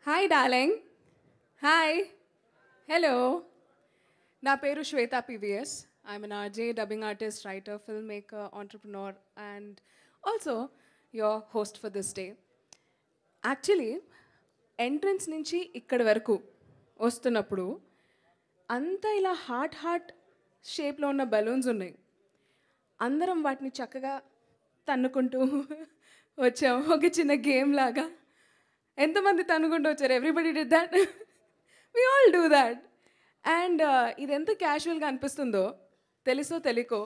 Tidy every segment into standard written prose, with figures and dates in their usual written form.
Hi darling. Hi. Hello. నా పేరు Shweta P V S. I'm an RJ, dubbing artist, writer, filmmaker, entrepreneur, and also your host for this day. Actually entrance నుంచి ఇక్కడి వరకు వస్తున్నప్పుడు అంతా ఇలా హార్ట్ షేప్లో ఉన్న బలూన్స్ ఉన్నాయి. అందరం వాటిని చక్కగా తన్నుకుంటూ వచ్చాం, ఒక చిన్న గేమ్ లాగా. ఎంతమంది తన్నుకుంటూ వచ్చారు? Everybody did that. We all do that. And ఇది ఎంత క్యాజువల్గా అనిపిస్తుందో తెలుసో తెలియకో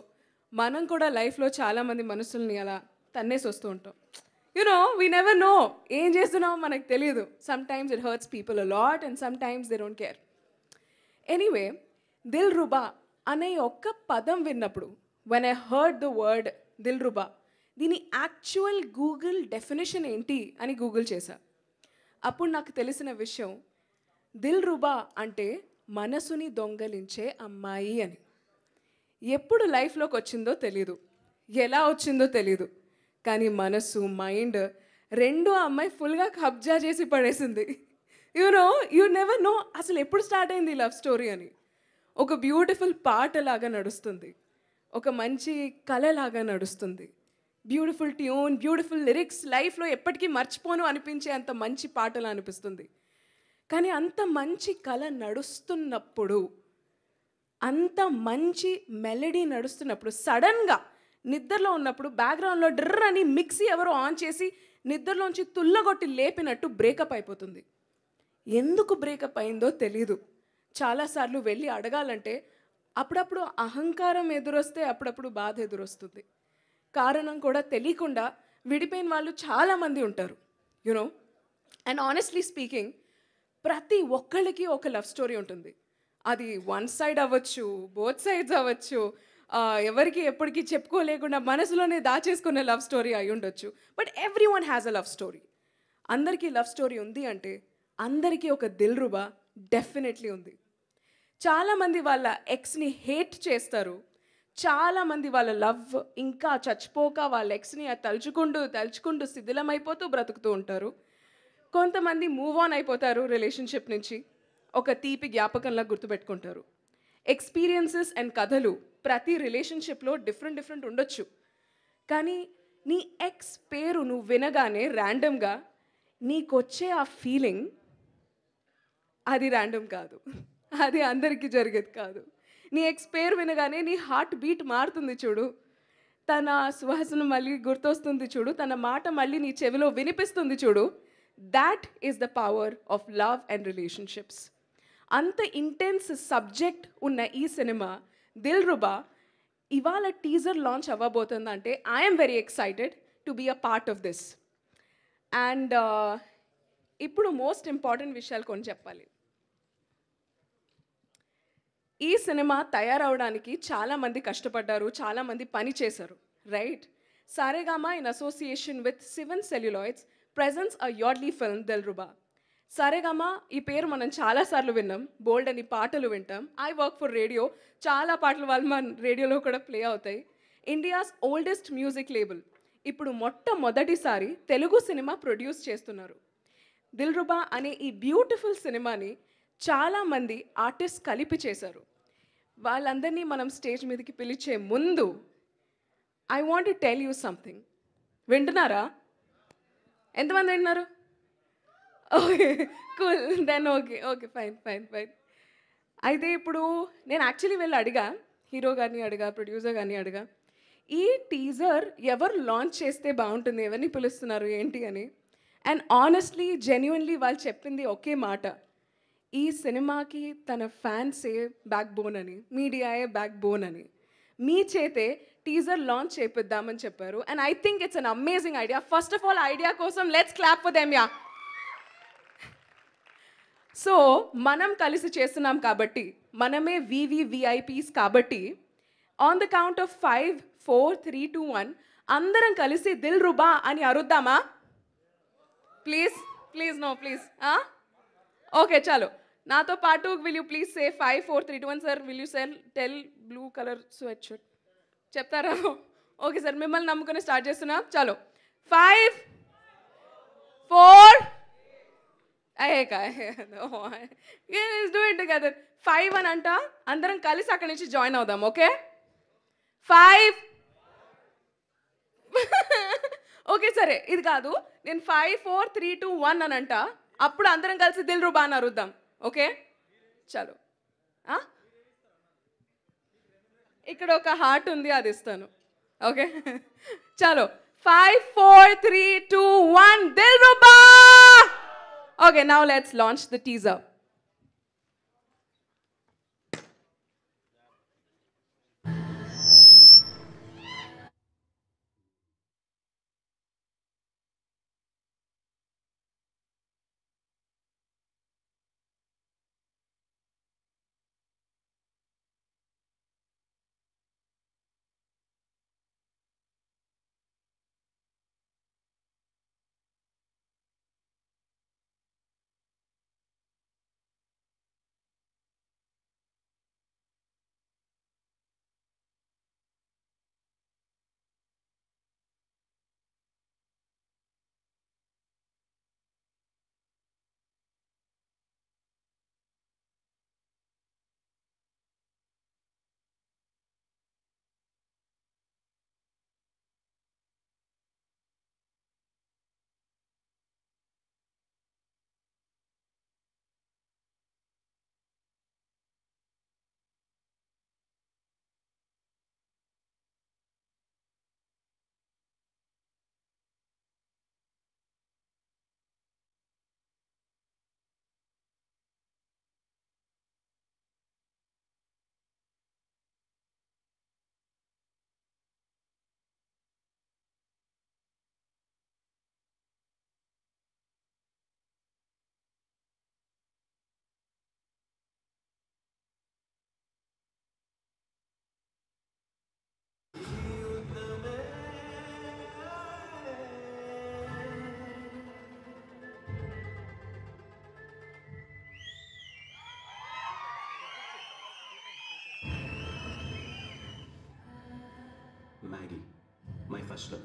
మనం కూడా లైఫ్లో చాలామంది మనుషుల్ని అలా తన్నేసి వస్తూ ఉంటాం. యునో వీ నెవర్ నో ఏం చేస్తున్నామో మనకు తెలియదు. Sometimes it hurts people a lot and sometimes they don't care. Anyway, Dil Ruba అనే ఒక్క పదం విన్నప్పుడు, when I heard the word Dil Ruba, దీని యాక్చువల్ గూగుల్ డెఫినేషన్ ఏంటి అని గూగుల్ చేశా. అప్పుడు నాకు తెలిసిన విషయం, దిల్ రుబా అంటే మనసుని దొంగలించే అమ్మాయి అని. ఎప్పుడు లైఫ్లోకి వచ్చిందో తెలీదు, ఎలా వచ్చిందో తెలీదు, కానీ మనసు మైండ్ రెండు ఆ అమ్మాయి ఫుల్గా కబ్జా చేసి పడేసింది. యూ నెవర్ నో అసలు ఎప్పుడు స్టార్ట్ అయింది ఈ లవ్ స్టోరీ అని. ఒక బ్యూటిఫుల్ పాటలాగా నడుస్తుంది, ఒక మంచి కళలాగా నడుస్తుంది, బ్యూటిఫుల్ ట్యూన్, బ్యూటిఫుల్ లిరిక్స్, లైఫ్లో ఎప్పటికీ మర్చిపోను అనిపించే అంత మంచి పాటలా అనిపిస్తుంది. కానీ అంత మంచి కళ నడుస్తున్నప్పుడు, అంత మంచి మెలడీ నడుస్తున్నప్పుడు, సడన్గా నిద్రలో ఉన్నప్పుడు బ్యాక్గ్రౌండ్లో డ్రర్ అని మిక్సీ ఎవరో ఆన్ చేసి నిద్రలోంచి తుల్లగొట్టి లేపినట్టు బ్రేకప్ అయిపోతుంది. ఎందుకు బ్రేకప్ అయిందో తెలీదు. చాలాసార్లు వెళ్ళి అడగాలంటే అప్పుడప్పుడు అహంకారం ఎదురొస్తే, అప్పుడప్పుడు బాధ ఎదురొస్తుంది. కారణం కూడా తెలియకుండా విడిపోయిన వాళ్ళు చాలామంది ఉంటారు. యునో, అండ్ ఆనెస్ట్లీ స్పీకింగ్, ప్రతి ఒక్కళ్ళకి ఒక లవ్ స్టోరీ ఉంటుంది. అది వన్ సైడ్ అవ్వచ్చు, బోత్ సైడ్స్ అవ్వచ్చు, ఎవరికి ఎప్పటికీ చెప్పుకోలేకుండా మనసులోనే దాచేసుకునే లవ్ స్టోరీ అయి ఉండొచ్చు. But every one has a love story. అందరికీ లవ్ స్టోరీ ఉంది అంటే అందరికీ ఒక దిల్ రుబా డెఫినెట్లీ ఉంది. చాలామంది వాళ్ళ ఎక్స్ని హేట్ చేస్తారు. చాలామంది వాళ్ళ లవ్ ఇంకా చచ్చిపోక వాళ్ళ ఎక్స్ని తలుచుకుంటూ శిథిలమైపోతూ బ్రతుకుతూ ఉంటారు. కొంతమంది మూవ్ ఆన్ అయిపోతారు రిలేషన్షిప్ నుంచి, ఒక తీపి జ్ఞాపకంలా గుర్తుపెట్టుకుంటారు. ఎక్స్పీరియన్సెస్ అండ్ కథలు ప్రతి రిలేషన్షిప్లో డిఫరెంట్ ఉండొచ్చు. కానీ నీ ఎక్స్ పేరు నువ్వు వినగానే ర్యాండమ్గా నీకొచ్చే ఆ ఫీలింగ్, అది ర్యాండమ్ కాదు, అది అందరికీ జరిగేది కాదు. నీ ఎక్స్ పేరు వినగానే నీ హార్ట్ బీట్ మారుతుంది చూడు, తన సువాసన మళ్ళీ గుర్తొస్తుంది చూడు, తన మాట మళ్ళీ నీ చెవిలో వినిపిస్తుంది చూడు. That is the power of love and relationships. అంత ఇంటెన్స్ సబ్జెక్ట్ ఉన్న ఈ సినిమా దిల్ రుబా ఇవాళ టీజర్ లాంచ్ అవ్వబోతుందంటే I'm very excited to be a part of this. And ఇప్పుడు మోస్ట్ ఇంపార్టెంట్ విషయాలు కొన్ని చెప్పాలి. ఈ సినిమా తయారవడానికి చాలామంది కష్టపడ్డారు, చాలామంది పని చేశారు, right? Saregama in association with Sivan celluloids presents a Yoodlee film Dil Ruba. Saregama ఈ పేరు మనం చాలాసార్లు విన్నాం, బోల్డ్ అని పాటలు వింటాం. ఐ వర్క్ ఫర్ రేడియో, చాలా పాటలు వాళ్ళు మన రేడియోలో కూడా ప్లే అవుతాయి. ఇండియాస్ ఓల్డెస్ట్ మ్యూజిక్ లేబుల్ ఇప్పుడు మొట్టమొదటిసారి తెలుగు సినిమా ప్రొడ్యూస్ చేస్తున్నారు. దిల్ రుబా అనే ఈ బ్యూటిఫుల్ సినిమాని చాలామంది ఆర్టిస్ట్ కలిపి చేశారు. వాళ్ళందరినీ మనం స్టేజ్ మీదకి పిలిచే ముందు I want to tell you something. వింటున్నారా? ఎంతమంది వింటున్నారు? Okay, cool, then okay fine. అయితే ఇప్పుడు నేను యాక్చువల్లీ వెళ్ళి అడిగా, హీరో గారిని అడిగా, ప్రొడ్యూసర్ గారిని అడిగా, ఈ టీజర్ ఎవరు లాంచ్ చేస్తే బాగుంటుంది, ఎవరిని పిలుస్తున్నారు ఏంటి అని. అండ్ ఆనెస్ట్లీ జెన్యున్లీ వాళ్ళు చెప్పింది ఒకే మాట, ఈ సినిమాకి తన ఫ్యాన్సే బ్యాక్ బోన్ అని, మీడియాయే బ్యాక్ బోన్ అని, మీ చేతే టీజర్ లాంచ్ చేపిద్దామని చెప్పారు. And I think it's an amazing idea. First of all idea కోసం let's clap for them. Yeah, so మనం కలిసి చేస్తున్నాం కాబట్టి, మనమే వివిఐపీస్ కాబట్టి, ఆన్ ద కౌంట్ ఆఫ్ 5, 4, 3, 2, 1 అందరం కలిసి దిల్ రుబా అని అరుద్దామా? Please no please. ఓకే చాలు, నాతో పాటు will you please say 5, 4, 3, 2, 1. Sir will you tell blue colour sweatshirt చెప్తారా? ఓకే సార్, మిమ్మల్ని నమ్ముకొని స్టార్ట్ చేస్తున్నా. చాలు, 5, 4. లేక డూ ఇట్ టుగెదర్ 5 అని అంట అందరం కలిసి అక్కడి నుంచి జాయిన్ అవుదాం ఓకే 5 ఓకే సరే ఇది కాదు నేను 5 4 3 2 1 అని అంట అప్పుడు అందరం కలిసి దిల్ రుబా అని అరుద్దాం ఓకే చలో ఇక్కడ ఒక హార్ట్ ఉంది అది ఇస్తాను ఓకే చలో 5 4 3 2 1 Dil Ruba okay now let's launch the teaser Maggie, my first love.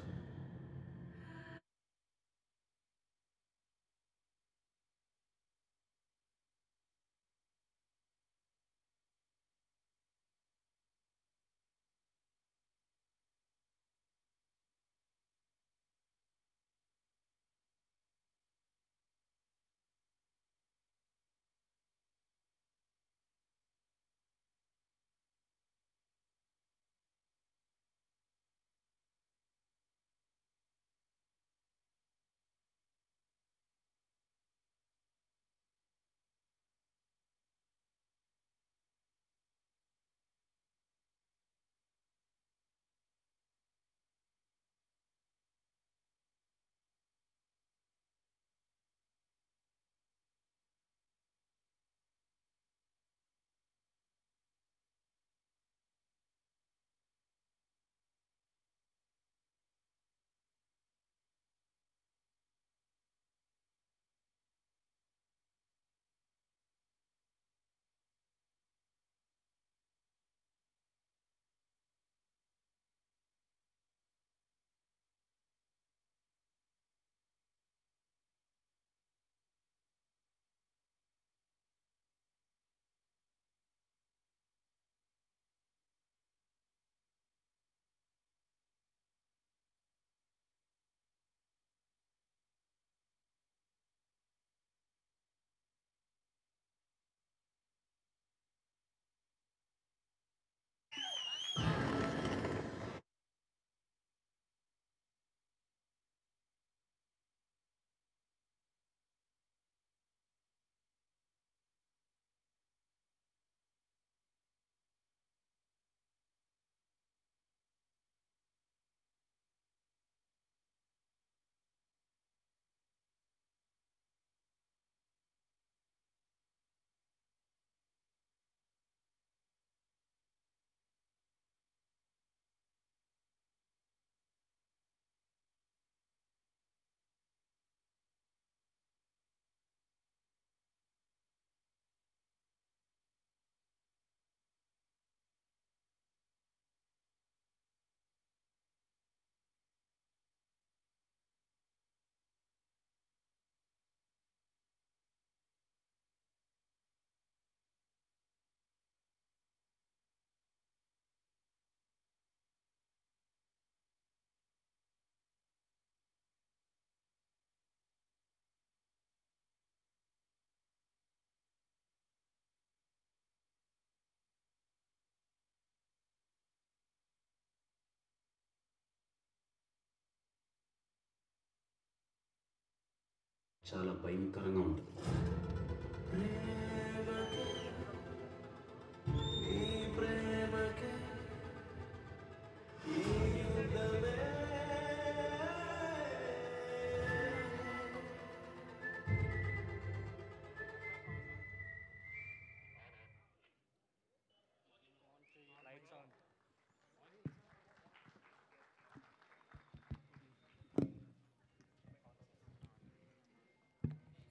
చాలా భయంకరంగా ఉంటుంది.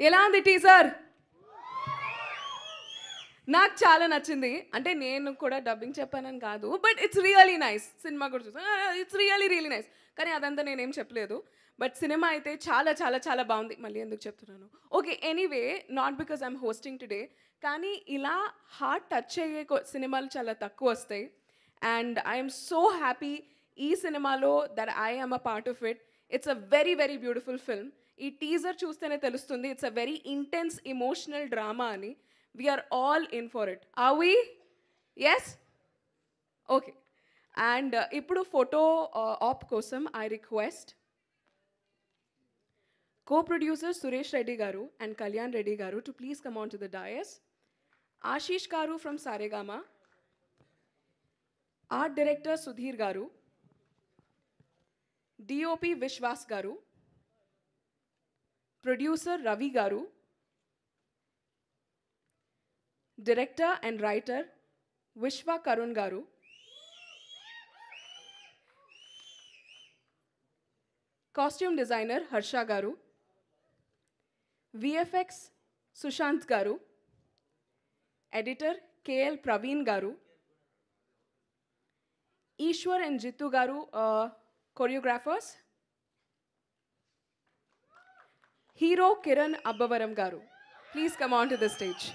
ఎలా ఉంది టీజర్? నాకు చాలా నచ్చింది. అంటే నేను కూడా డబ్బింగ్ చెప్పానని కాదు, but it's really nice. Cinema కూడా చూసాను, ఇట్స్ రియలీ నైస్. కానీ అదంతా నేనేం చెప్పలేదు. బట్ సినిమా అయితే చాలా చాలా చాలా బాగుంది. మళ్ళీ ఎందుకు చెప్తున్నాను? Okay, anyway, not because I'm hosting today, కానీ ఇలా హార్ట్ టచ్ అయ్యే సినిమాలు చాలా తక్కువ వస్తాయి. అండ్ ఐఎమ్ సో హ్యాపీ ఈ సినిమాలో that I am a part of it. It's a very very beautiful film. ఈ టీజర్ చూస్తేనే తెలుస్తుంది it's a very intense emotional drama అని. We are all in for it. Are we? Yes? Okay. And ఇప్పుడు photo op కోసం I request co-producer Suresh Reddy garu and Kalyan Reddy garu to please come on to the dais. Ashish garu from Saregama, art director Sudhir garu, DOP Vishwas garu, producer Ravi garu, director and writer Vishwa Karun garu, costume designer Harsha garu, VFX Sushant garu, editor KL Praveen garu, Ishwar and Jitu garu, choreographers, hero Kiran Abbavaram garu. Please come on to the stage.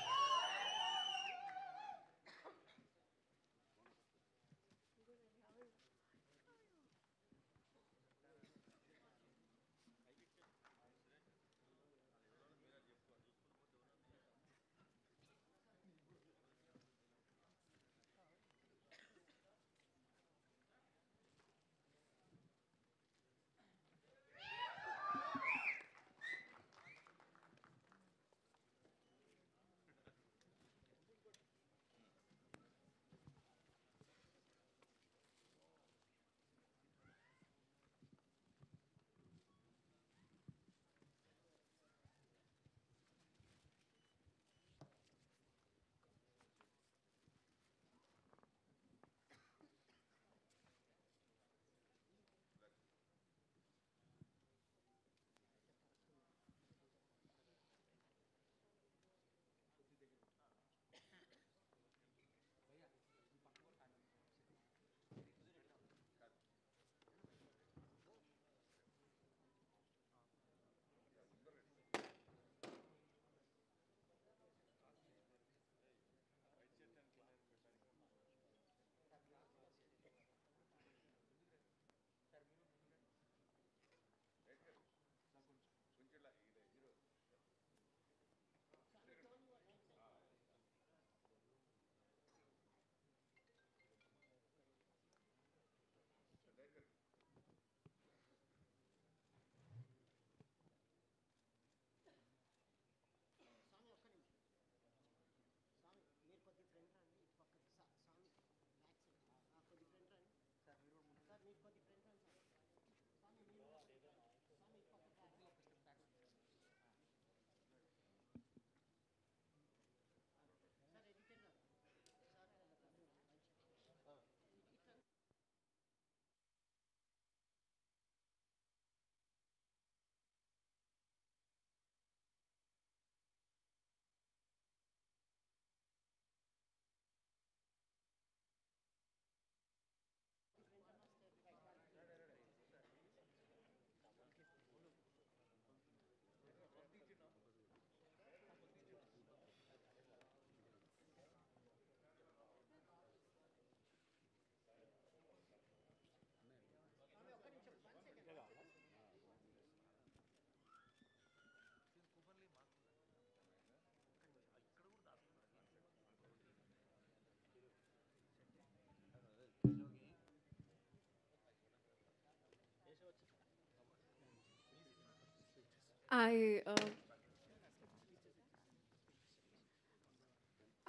I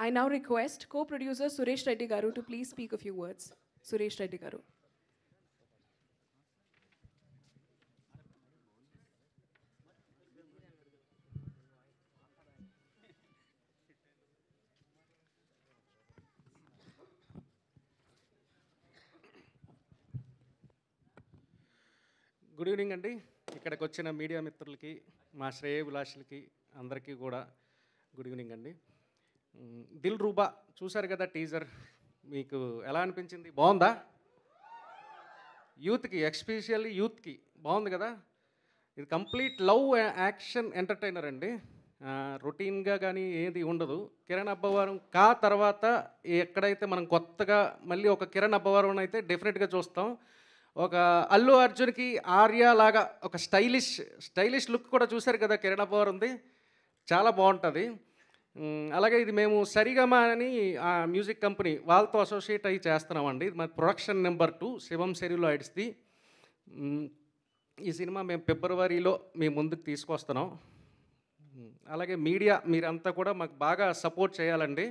I now request co-producer Suresh Reddy Garu to please speak a few words. Suresh Reddy Garu. Good evening అండి. ఇక్కడికి వచ్చిన media మిత్రులకి, మా శ్రేయోభిలాషులకి అందరికీ కూడా good evening అండి. దిల్ రూబా చూశారు కదా టీజర్, మీకు ఎలా అనిపించింది? బాగుందా? యూత్కి, ఎస్పెషల్లీ యూత్కి బాగుంది కదా. ఇది కంప్లీట్ లవ్ యాక్షన్ ఎంటర్టైనర్ అండి. రొటీన్గా కానీ ఏది ఉండదు. కిరణ్ అబ్బవరం తర్వాత ఎక్కడైతే మనం కొత్తగా మళ్ళీ ఒక కిరణ్ అబ్బవరం అయితే డెఫినెట్గా చూస్తాం. ఒక అల్లు అర్జున్కి ఆర్య లాగా ఒక స్టైలిష్ లుక్ కూడా చూశారు కదా కిరణ్ అబ్బవరంది, చాలా బాగుంటుంది. అలాగే ఇది మేము సరిగమ అని ఆ మ్యూజిక్ కంపెనీ వాళ్ళతో అసోసియేట్ అయ్యి చేస్తున్నామండి. ఇది మా ప్రొడక్షన్ నెంబర్ 2 శివం సెల్యులాయిడ్స్ది. ఈ సినిమా మేము ఫిబ్రవరిలో మీ ముందుకు తీసుకొస్తున్నాం. అలాగే మీడియా మీరంతా కూడా మాకు బాగా సపోర్ట్ చేయాలండి.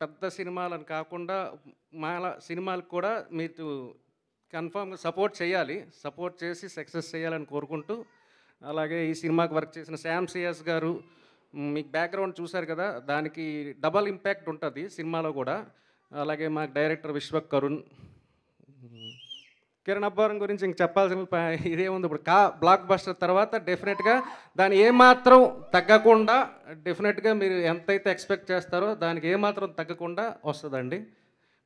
పెద్ద సినిమాలను కాకుండా మాల సినిమాలకు కూడా మీరు కన్ఫామ్గా సపోర్ట్ చేయాలి. సపోర్ట్ చేసి సక్సెస్ చేయాలని కోరుకుంటూ, అలాగే ఈ సినిమాకి వర్క్ చేసిన శ్యామ్ సియాస్ గారు, మీకు బ్యాక్గ్రౌండ్ చూశారు కదా, దానికి డబల్ ఇంపాక్ట్ ఉంటుంది సినిమాలో కూడా. అలాగే మా డైరెక్టర్ విశ్వక్ కరుణ్. కిరణ్ అబ్బవరం గురించి ఇంక చెప్పాల్సిన ఇదేముంది, ఇప్పుడు బ్లాక్ బస్టర్ తర్వాత డెఫినెట్గా దాన్ని ఏమాత్రం తగ్గకుండా, డెఫినెట్గా మీరు ఎంతైతే ఎక్స్పెక్ట్ చేస్తారో దానికి ఏమాత్రం తగ్గకుండా వస్తుందండి.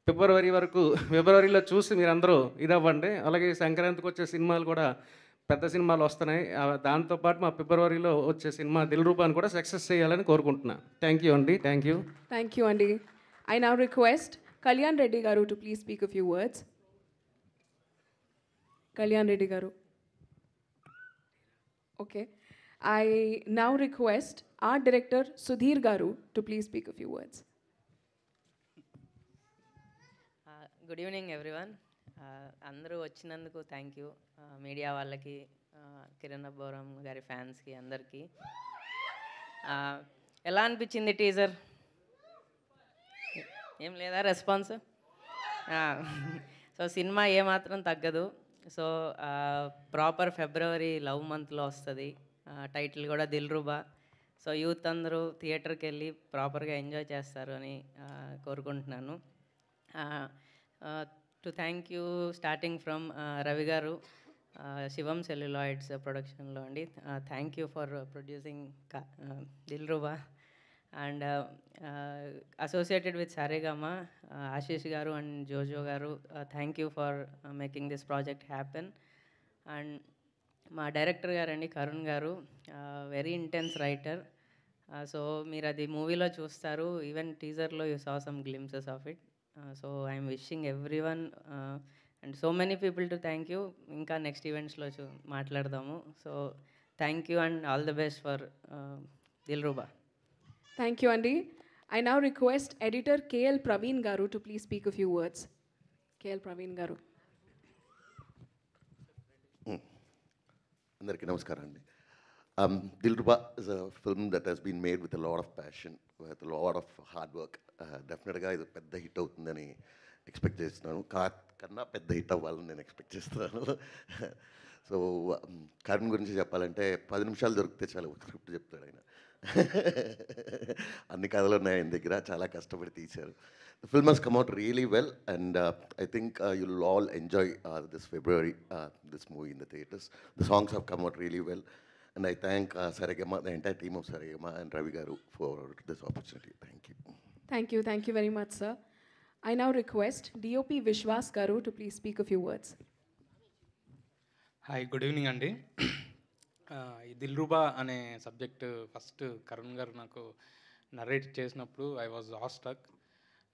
ఫిబ్రవరిలో చూసి మీరు అందరూ ఇదవ్వండి. అలాగే సంక్రాంతికి వచ్చే సినిమాలు కూడా పెద్ద సినిమాలు వస్తున్నాయి. దాంతోపాటు మా ఫిబ్రవరిలో వచ్చే సినిమా దిల్ రూబాని కూడా సక్సెస్ చేయాలని కోరుకుంటున్నాను. థ్యాంక్ యూ అండి. Thank you. Thank you, Andy. I now request Kalyan Reddy Garu to please speak a few words. Kalyan Reddy Garu. Okay. I now request art director Sudhir Garu to please speak a few words. Good evening everyone. అందరూ వచ్చినందుకు thank you. Media వాళ్ళకి, కిరణ్ అబ్బవరం గారి ఫ్యాన్స్కి అందరికీ. ఎలా అనిపించింది teaser? ఏం లేదా రెస్పాన్స్? సో సినిమా ఏమాత్రం తగ్గదు. సో ప్రాపర్ ఫిబ్రవరి లవ్ మంత్లో వస్తుంది. టైటిల్ కూడా దిల్ రూబా. సో యూత్ అందరూ థియేటర్కి వెళ్ళి ప్రాపర్గా ఎంజాయ్ చేస్తారు అని కోరుకుంటున్నాను. To thank you starting from Ravi garu, Shivam celluloids ప్రొడక్షన్లో అండి. Thank you for producing Dil Ruba. And associated with Saregama Ashish garu and Jojo garu, thank you for making this project happen. And మా డైరెక్టర్ గారండి కరుణ్ గారు, వెరీ ఇంటెన్స్ రైటర్. సో మీరు అది మూవీలో చూస్తారు. ఈవెన్ టీజర్లో you saw some glimpses of it. So I'm wishing everyone and so many people to thank you. ఇంకా next ఈవెంట్స్లో మాట్లాడదాము. So thank you and all the best for Dil Ruba. Thank you, Andy. I now request editor KL Praveen Garu to please speak a few words. KL Praveen Garu. అందరికీ నమస్కారం అండి. Dil Ruba is a film that has been made with a lot of passion, with a lot of hard work. డెఫినెట్గా ఇది పెద్ద hit అవుతుందని expect చేస్తున్నాను. కన్నా పెద్ద హిట్ అవ్వాలని నేను ఎక్స్పెక్ట్ చేస్తున్నాను. సో కరుణ్ గురించి చెప్పాలంటే 10 నిమిషాలు దొరికితే చాలా స్క్రిప్ట్ చెప్తాడు ఆయన. అన్ని కథలు ఉన్నాయి ఆయన దగ్గర, చాలా కష్టపడి తీశారు. The film has come out really well, and I think you'll all enjoy this February, this movie in the theatres. The songs have come out really well, and I thank Saregama, the entire team of Saregama and Ravi Garu for this opportunity. Thank you. Thank you very much, sir. I now request DOP Vishwas Garu to please speak a few words. Hi, good evening అండి. ఈ దిల్ రూబా అనే subject first Karun గారు నాకు narrate చేసినప్పుడు I was awestruck.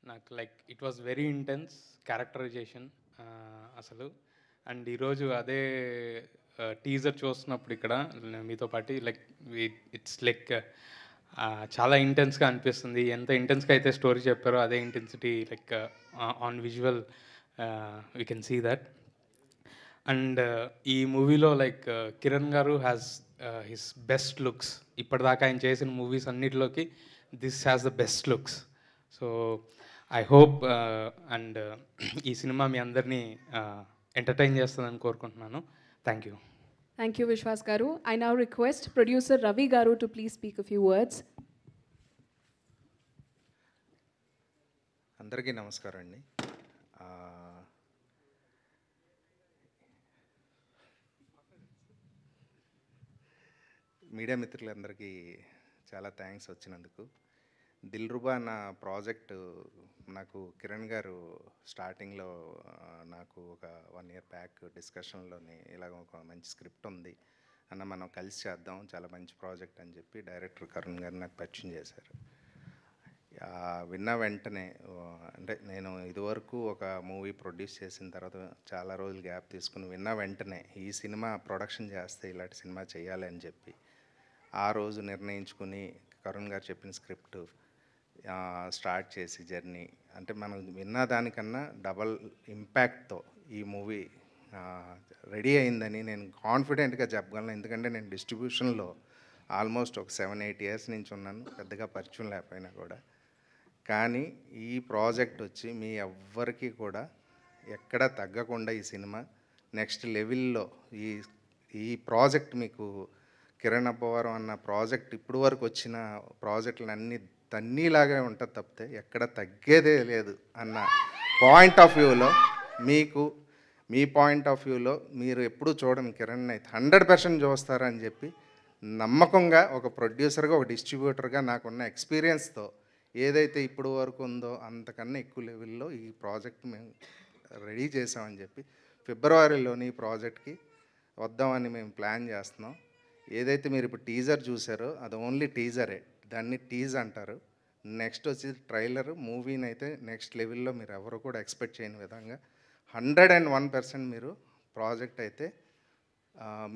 నాకు like it was very intense characterisation అసలు. And ఈరోజు అదే టీజర్ చూస్తున్నప్పుడు ఇక్కడ మీతో పాటు లైక్ ఇట్స్ లైక్ చాలా ఇంటెన్స్గా అనిపిస్తుంది. ఎంత ఇంటెన్స్గా అయితే స్టోరీ చెప్పారో అదే intensity like on visual we can see that. And ఈ మూవీలో లైక్ కిరణ్ గారు హ్యాస్ హిస్ బెస్ట్ లుక్స్. ఇప్పటిదాకా ఆయన చేసిన మూవీస్ అన్నిటిలోకి this has the best looks. So I hope and ఈ సినిమా మీ అందరినీ ఎంటర్టైన్ చేస్తుందని కోరుకుంటున్నాను. Thank you. Thank you, Vishwas Garu. I now request producer Ravi Garu to please speak a few words. అందరికీ నమస్కారం అండి. మీడియా మిత్రులందరికీ చాలా థ్యాంక్స్ వచ్చినందుకు. దిల్రుబా నా ప్రాజెక్టు నాకు కిరణ్ గారు స్టార్టింగ్లో నాకు ఒక 1 year బ్యాక్ డిస్కషన్లోని ఇలాగ ఒక మంచి స్క్రిప్ట్ ఉంది అన్న, మనం కలిసి చేద్దాం, చాలా మంచి ప్రాజెక్ట్ అని చెప్పి డైరెక్టర్ కరుణ్ గారు నాకు పరిచయం చేశారు. విన్న వెంటనే అంటే నేను ఇదివరకు ఒక మూవీ ప్రొడ్యూస్ చేసిన తర్వాత చాలా రోజులు గ్యాప్ తీసుకుని విన్న వెంటనే ఈ సినిమా ప్రొడక్షన్ చేస్తే ఇలాంటి సినిమా చేయాలి అని చెప్పి ఆ రోజు నిర్ణయించుకుని కరుణ్ గారు చెప్పిన స్క్రిప్ట్ స్టార్ట్ చేసి జర్నీ, అంటే మనం విన్న దానికన్నా డబల్ ఇంపాక్ట్తో ఈ మూవీ రెడీ అయిందని నేను కాన్ఫిడెంట్గా చెప్పగలను. ఎందుకంటే నేను డిస్ట్రిబ్యూషన్లో ఆల్మోస్ట్ ఒక 7-8 years నుంచి ఉన్నాను, పెద్దగా పరిచయం లేకపోయినా కూడా. కానీ ఈ ప్రాజెక్ట్ వచ్చి మీ ఎవ్వరికి కూడా ఎక్కడ తగ్గకుండా ఈ సినిమా నెక్స్ట్ లెవెల్లో ఈ ప్రాజెక్ట్ మీకు కిరణ్ అబ్బవరం అన్న ప్రాజెక్ట్ ఇప్పుడు వరకు వచ్చిన ప్రాజెక్టులు అన్నీ తన్నీలాగే ఉంటుంది తప్పితే ఎక్కడ తగ్గేదే లేదు అన్న పాయింట్ ఆఫ్ వ్యూలో మీకు మీ పాయింట్ ఆఫ్ వ్యూలో మీరు ఎప్పుడూ చూడని కిరణ్ అయితే 100% చూస్తారని చెప్పి నమ్మకంగా ఒక ప్రొడ్యూసర్గా ఒక డిస్ట్రిబ్యూటర్గా నాకున్న ఎక్స్పీరియన్స్తో ఏదైతే ఇప్పుడు వరకు ఉందో అంతకన్నా ఎక్కువ లెవెల్లో ఈ ప్రాజెక్ట్ మేము రెడీ చేసామని చెప్పి ఫిబ్రవరిలోని ఈ ప్రాజెక్ట్కి వద్దామని మేము ప్లాన్ చేస్తున్నాం. ఏదైతే మీరు ఇప్పుడు టీజర్ చూసారో అది ఓన్లీ టీజరే, దాన్ని టీజ్ అంటారు. నెక్స్ట్ వచ్చి ట్రైలర్, మూవీని అయితే నెక్స్ట్ లెవెల్లో మీరు ఎవరు కూడా ఎక్స్పెక్ట్ చేయని విధంగా 101% మీరు ప్రాజెక్ట్ అయితే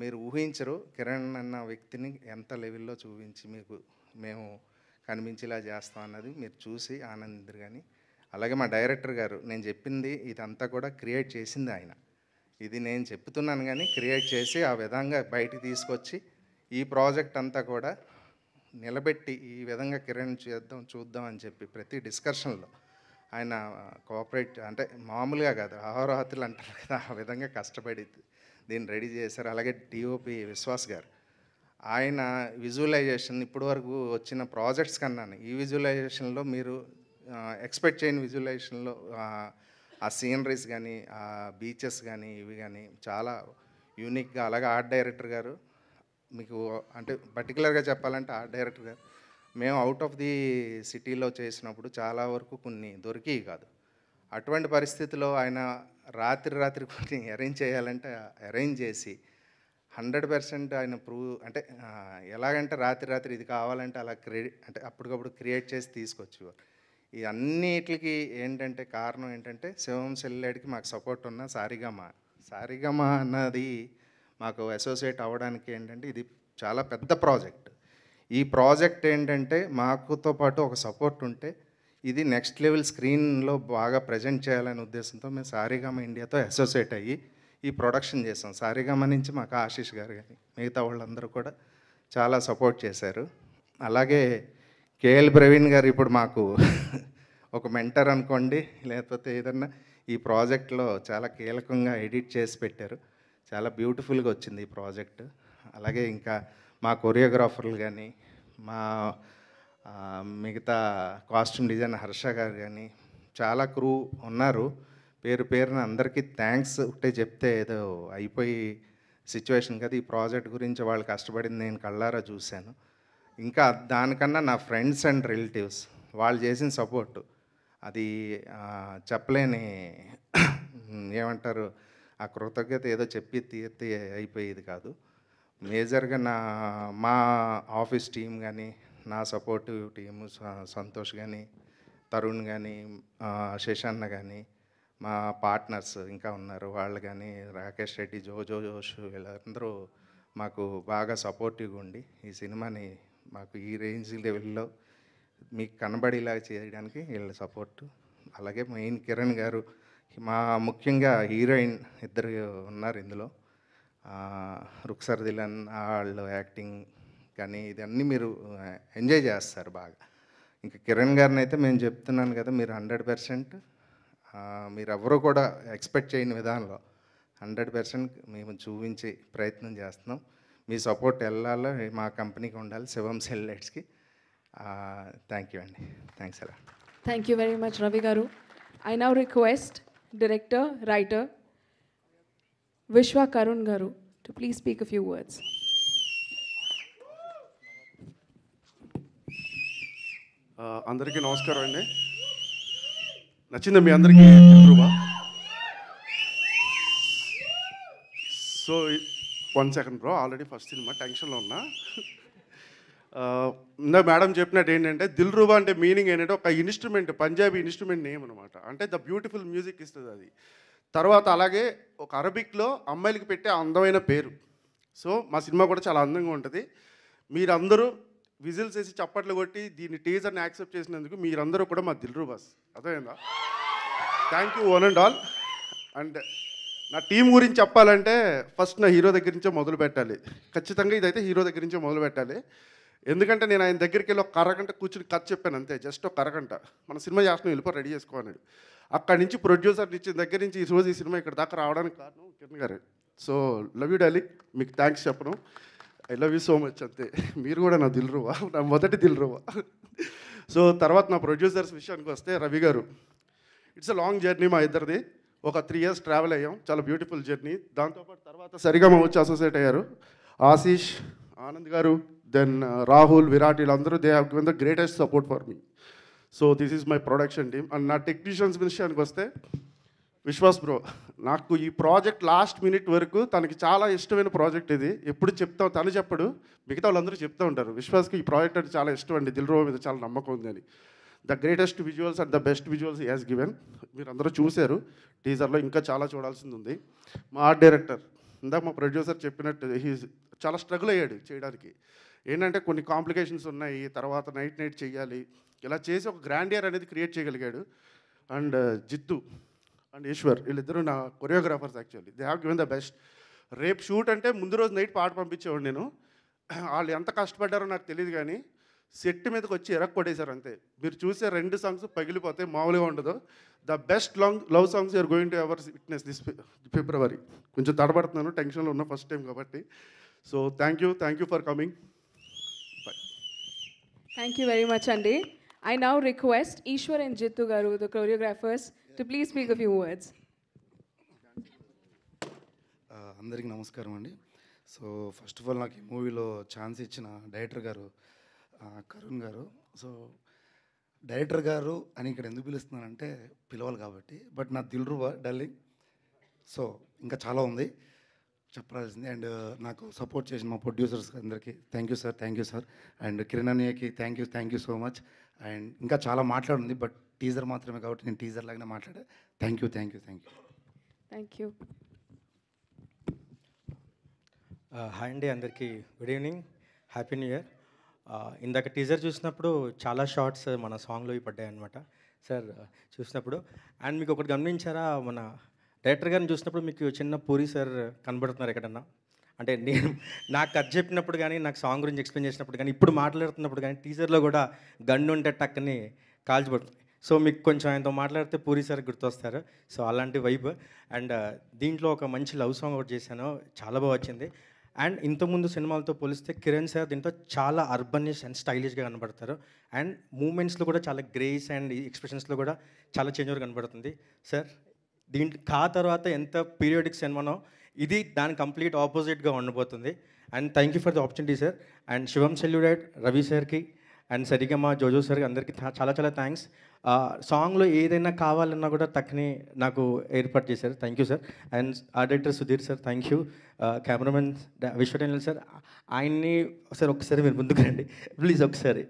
మీరు ఊహించరు. కిరణ్ అన్న వ్యక్తిని ఎంత లెవెల్లో చూపించి మీకు మేము కనిపించేలా చేస్తాం అన్నది మీరు చూసి ఆనందిద్దరు. కానీ అలాగే మా డైరెక్టర్ గారు, నేను చెప్పింది ఇదంతా కూడా క్రియేట్ చేసింది ఆయన. ఇది నేను చెప్తున్నాను కానీ క్రియేట్ చేసి ఆ విధంగా బయటికి తీసుకొచ్చి ఈ ప్రాజెక్ట్ అంతా కూడా నిలబెట్టి ఈ విధంగా కిరణ్ చూద్దాం అని చెప్పి ప్రతి డిస్కషన్లో ఆయన కోఆపరేట్, అంటే మామూలుగా కాదు, అహోరాత్రులు అంటారు కదా, ఆ విధంగా కష్టపడి దీన్ని రెడీ చేశారు. అలాగే డిఓపి విశ్వాస్ గారు, ఆయన విజువలైజేషన్ ఇప్పుడు వరకు వచ్చిన ప్రాజెక్ట్స్ కన్నా ఈ విజువలైజేషన్లో మీరు ఎక్స్పెక్ట్ చేయని విజువలైజేషన్లో ఆ సీనరీస్ కానీ ఆ బీచెస్ కానీ ఇవి కానీ చాలా యూనిక్గా. అలాగే ఆర్ట్ డైరెక్టర్ గారు, మీకు అంటే పర్టికులర్గా చెప్పాలంటే ఆర్ట్ డైరెక్టర్ గారు మేము అవుట్ ఆఫ్ ది సిటీలో చేసినప్పుడు చాలా వరకు కొన్ని దొరికేవి కాదు. అటువంటి పరిస్థితిలో ఆయన రాత్రి కొన్ని అరేంజ్ చేయాలంటే అరేంజ్ చేసి 100% ఆయన అంటే ఎలాగంటే రాత్రి ఇది కావాలంటే అలా అంటే అప్పటికప్పుడు క్రియేట్ చేసి తీసుకొచ్చేవారు. ఈ అన్నిటికి ఏంటంటే కారణం ఏంటంటే శివం సెల్లులాడికి మాకు సపోర్ట్ ఉన్న సారిగమ అన్నది మాకు అసోసియేట్ అవ్వడానికి ఏంటంటే ఇది చాలా పెద్ద ప్రాజెక్ట్. ఈ ప్రాజెక్ట్ ఏంటంటే మాకుతో పాటు ఒక సపోర్ట్ ఉంటే ఇది నెక్స్ట్ లెవెల్ స్క్రీన్లో బాగా ప్రజెంట్ చేయాలనే ఉద్దేశంతో మేము సారిగమ ఇండియాతో అసోసియేట్ అయ్యి ఈ ప్రొడక్షన్ చేసాం. సారిగమ నుంచి మాకు ఆశీష్ గారు కానీ మిగతా వాళ్ళందరూ కూడా చాలా సపోర్ట్ చేశారు. అలాగే కేఎల్ ప్రవీణ్ గారు ఇప్పుడు మాకు ఒక మెంటర్ అనుకోండి, లేకపోతే ఏదన్నా ఈ ప్రాజెక్ట్లో చాలా కీలకంగా ఎడిట్ చేసి పెట్టారు. చాలా బ్యూటిఫుల్గా వచ్చింది ఈ ప్రాజెక్ట్. అలాగే ఇంకా మా కొరియోగ్రాఫర్లు కానీ మా మిగతా కాస్ట్యూమ్ డిజైనర్ హర్ష గారు కానీ చాలా క్రూ ఉన్నారు. పేరున అందరికీ థ్యాంక్స్ ఒకటే చెప్తే ఏదో అయిపోయి సిచ్యువేషన్ కదా. ఈ ప్రాజెక్ట్ గురించి వాళ్ళు కష్టపడింది నేను కళ్ళారా చూశాను. ఇంకా దానికన్నా నా ఫ్రెండ్స్ అండ్ రిలేటివ్స్ వాళ్ళు చేసిన సపోర్టు అది చెప్పలేని ఏమంటారు, ఆ కృతజ్ఞత ఏదో చెప్పి తీర్తి అయిపోయేది కాదు. మేజర్గా మా ఆఫీస్ టీం కానీ, నా సపోర్టివ్ టీము సంతోష్ కానీ, తరుణ్ కానీ, శశాన్న కానీ, మా పార్ట్నర్స్ ఇంకా ఉన్నారు వాళ్ళు కానీ, రాకేష్ రెడ్డి, జోష్ వీళ్ళందరూ మాకు బాగా సపోర్టివ్గా ఉండి ఈ సినిమాని మాకు ఈ రేంజ్ లెవెల్లో మీకు కనబడేలా చేయడానికి వీళ్ళ సపోర్టు. అలాగే మెయిన్ కిరణ్ గారు, మా ముఖ్యంగా హీరోయిన్ ఇద్దరు ఉన్నారు ఇందులో, రుక్సర్ దిలన్, వాళ్ళు యాక్టింగ్ కానీ ఇదన్నీ మీరు ఎంజాయ్ చేస్తారు బాగా. ఇంకా కిరణ్ గారిని అయితే మేము చెప్తున్నాను కదా, మీరు 100% మీరు ఎవరు కూడా ఎక్స్పెక్ట్ చేయని విధానంలో 100% మేము చూపించి ప్రయత్నం చేస్తున్నాం. మీ సపోర్ట్ వెళ్ళాలో మా కంపెనీకి ఉండాలి, శివం సెల్యులాయిడ్స్కి. థ్యాంక్ యూ అండి. థ్యాంక్స్ అలా. Thank you very much, Ravi Garu. I now request director, writer, Vishwa Karun Garu to please speak a few words. అందరికీ నమస్కారం అండి. నచ్చిందా మీ అందరికీ Dilruba? So 1 second bro, already first cinema టెన్షన్లో ఉన్నా. ఇందా మేడం చెప్పినట్టు ఏంటంటే దిల్రుబా అంటే మీనింగ్ ఏంటంటే ఒక ఇన్స్ట్రుమెంట్, పంజాబీ ఇన్స్ట్రుమెంట్ నేమ్ అనమాట. అంటే ద బ్యూటిఫుల్ మ్యూజిక్ ఇస్తుంది అది. తర్వాత అలాగే ఒక అరబిక్లో అమ్మాయిలకి పెట్టే అందమైన పేరు. సో మా సినిమా కూడా చాలా అందంగా ఉంటుంది. మీరందరూ విజిల్స్ వేసి చప్పట్లు కొట్టి దీన్ని టీజర్ని యాక్సెప్ట్ చేసినందుకు మీరందరూ కూడా మా దిల్రుబాస్. అర్థమైందా? Thank you one and all. And నా టీం గురించి చెప్పాలంటే ఫస్ట్ నా హీరో దగ్గర నుంచే మొదలు పెట్టాలి. ఖచ్చితంగా ఇదైతే హీరో దగ్గర నుంచే మొదలు పెట్టాలి. ఎందుకంటే నేను ఆయన దగ్గరికి వెళ్ళి ఒక అరగంట కూర్చుని కథ చెప్పాను అంతే, జస్ట్ ఒక అరగంట. మన సినిమా చేస్తున్నాం, వెళ్ళిపో రెడీ చేసుకోన్నాడు. అక్కడి నుంచి ప్రొడ్యూసర్ ఇచ్చిన దగ్గర నుంచి ఈ రోజు ఈ సినిమా ఇక్కడ దాకా రావడానికి కారణం కిరణ్ గారు. సో లవ్ యూ డార్లింగ్, మీకు థ్యాంక్స్ చెప్పను. I love you so much అంతే. మీరు కూడా నా దిల్రుబా, నా మొదటి దిల్రుబా. సో తర్వాత నా ప్రొడ్యూసర్స్ విషయానికి వస్తే రవి గారు, ఇట్స్ అ లాంగ్ జర్నీ మా ఇద్దరిది. ఒక 3 years ట్రావెల్ అయ్యాం, చాలా బ్యూటిఫుల్ జర్నీ. దాంతోపాటు తర్వాత సరిగమ వచ్చి అసోసియేట్ అయ్యారు ఆశీష్, ఆనంద్ గారు, దెన్ రాహుల్, విరాట్, వీళ్ళందరూ they have given the greatest support for me. So this is my production team. And నా టెక్నీషియన్స్ విషయానికి వస్తే విశ్వాస్ బ్రో, నాకు ఈ ప్రాజెక్ట్ లాస్ట్ మినిట్ వరకు తనకి చాలా ఇష్టమైన ప్రాజెక్ట్ ఇది. ఎప్పుడు చెప్తాం, తను చెప్పడు, మిగతా వాళ్ళందరూ చెప్తూ ఉంటారు. విశ్వాస్కి ఈ ప్రాజెక్ట్ అంటే చాలా ఇష్టం అండి, దిల్రుబా మీద చాలా నమ్మకం ఉంది అని. The greatest visuals and the best visuals he has given. మీరు అందరూ చూశారు టీజర్లో, ఇంకా చాలా చూడాల్సింది ఉంది. మా ఆర్ట్ డైరెక్టర్, ఇందాక మా ప్రొడ్యూసర్ చెప్పినట్టు హీ చాలా స్ట్రగుల్ అయ్యాడు చేయడానికి. ఏంటంటే కొన్ని కాంప్లికేషన్స్ ఉన్నాయి, తర్వాత నైట్ చేయాలి, ఇలా చేసి ఒక గ్రాండియర్ అనేది క్రియేట్ చేయగలిగాడు. అండ్ జిత్తు అండ్ ఈశ్వర్, వీళ్ళిద్దరూ నా choreographers. Actually they have given the best. రేపు షూట్ అంటే ముందు రోజు నైట్ పాట పంపించేవాడు నేను. వాళ్ళు ఎంత కష్టపడ్డారో నాకు తెలియదు, కానీ సెట్ మీదకి వచ్చి కొట్టేశారు అంతే. మీరు చూసే 2 songs పగిలిపోతే మామూలుగా ఉండదు. The best love songs you're going to ever witness this February. కొంచెం తడబడుతున్నాను, టెన్షన్లో ఉన్న ఫస్ట్ టైం కాబట్టి. So thank you for coming. Thank you very much, Andy. I now request Ishwar and Jittu Garu, the choreographers, to please speak a few words. అందరికీ నమస్కారం అండి. So first of all నాకు ఈ మూవీలో chance ఇచ్చిన director గారు కరుణ్ గారు. So director గారు అని ఇక్కడ ఎందుకు పిలుస్తున్నానంటే పిలవాలి కాబట్టి. బట్ నా దిల్రుబా డార్లింగ్. సో ఇంకా చాలా ఉంది చెప్పాల్సింది. అండ్ నాకు సపోర్ట్ చేసిన మా ప్రొడ్యూసర్స్ అందరికీ thank you sir. And Kiran అన్నయ్యకి thank you so much. And ఇంకా చాలా మాట్లాడుంది, బట్ టీజర్ మాత్రమే కాబట్టి నేను టీజర్ లాగానే మాట్లాడా. Thank you. Thank you. Hi అండి, అందరికీ good evening, happy new year. ఇందాక టీజర్ చూసినప్పుడు చాలా షార్ట్స్ మన సాంగ్లో పడ్డాయి అనమాట సార్ చూసినప్పుడు. అండ్ మీకు ఒకటి గమనించారా, మన డైరెక్టర్ గారిని చూసినప్పుడు మీకు చిన్న పూరి సార్ కనబడుతున్నారు ఎక్కడన్నా? అంటే నేను నాకు కథ చెప్పినప్పుడు కానీ, నాకు సాంగ్ గురించి ఎక్స్ప్లెయిన్ చేసినప్పుడు కానీ, ఇప్పుడు మాట్లాడుతున్నప్పుడు కానీ టీజర్లో కూడా గన్ను ఉంటే టక్కని కాల్చిపడుతుంది. సో మీకు కొంచెం ఆయనతో మాట్లాడితే పూరి సార్ గుర్తొస్తారు. సో అలాంటి వైబ్. అండ్ దీంట్లో ఒక మంచి లవ్ సాంగ్ ఒకటి చేశాను, చాలా బాగా వచ్చింది. అండ్ ఇంతకుముందు సినిమాలతో పోలిస్తే కిరణ్ సార్ దీంట్లో చాలా అర్బనిష్ అండ్ స్టైలిష్గా కనబడతారు. అండ్ మూమెంట్స్లో కూడా చాలా గ్రేస్ అండ్ ఎక్స్ప్రెషన్స్లో కూడా చాలా చేంజ్ ఓవర్ కనబడుతుంది సార్. దీంట్లో తర్వాత ఎంత పీరియాడిక్ సినిమానో ఇది దాని కంప్లీట్ ఆపోజిట్గా ఉండబోతుంది. And thank you for the opportunity sir. And Shivam celluloid Ravi సార్కి అండ్ సరిగమ జోజో సార్కి అందరికీ చాలా థ్యాంక్స్. సాంగ్లో ఏదైనా కావాలన్నా కూడా తక్కని నాకు ఏర్పాటు చేశారు. Thank you sir. And art director Sudhir sir thank you. Cameraman విశ్వటెనిల్ సార్, ఆయన్ని ఒకసారి మీరు ముందుకు రండి ప్లీజ్. ఒకసారి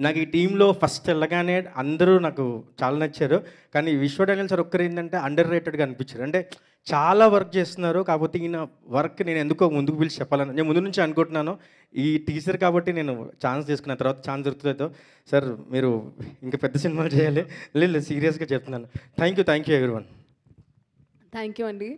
నాకు ఈ టీంలో ఫస్ట్ వెళ్ళగానే అందరూ నాకు చాలా నచ్చారు. కానీ విశ్వటెనిల్ సార్ ఒక్కరు ఏంటంటే అండర్ రేటెడ్గా అనిపించారు. అంటే చాలా వర్క్ చేస్తున్నారు, కాకపోతే ఈయన వర్క్ నేను ఎందుకో ముందుకు పిలిచి చెప్పాలని నేను ముందు నుంచి అనుకుంటున్నాను. ఈ టీచర్ కాబట్టి నేను ఛాన్స్ తీసుకున్న తర్వాత ఛాన్స్ దొరుకుతుందో సార్ మీరు ఇంకా పెద్ద సినిమాలు చేయాలి. లేదు సీరియస్గా చెప్తున్నాను. Thank you everyone. Thank you అండి.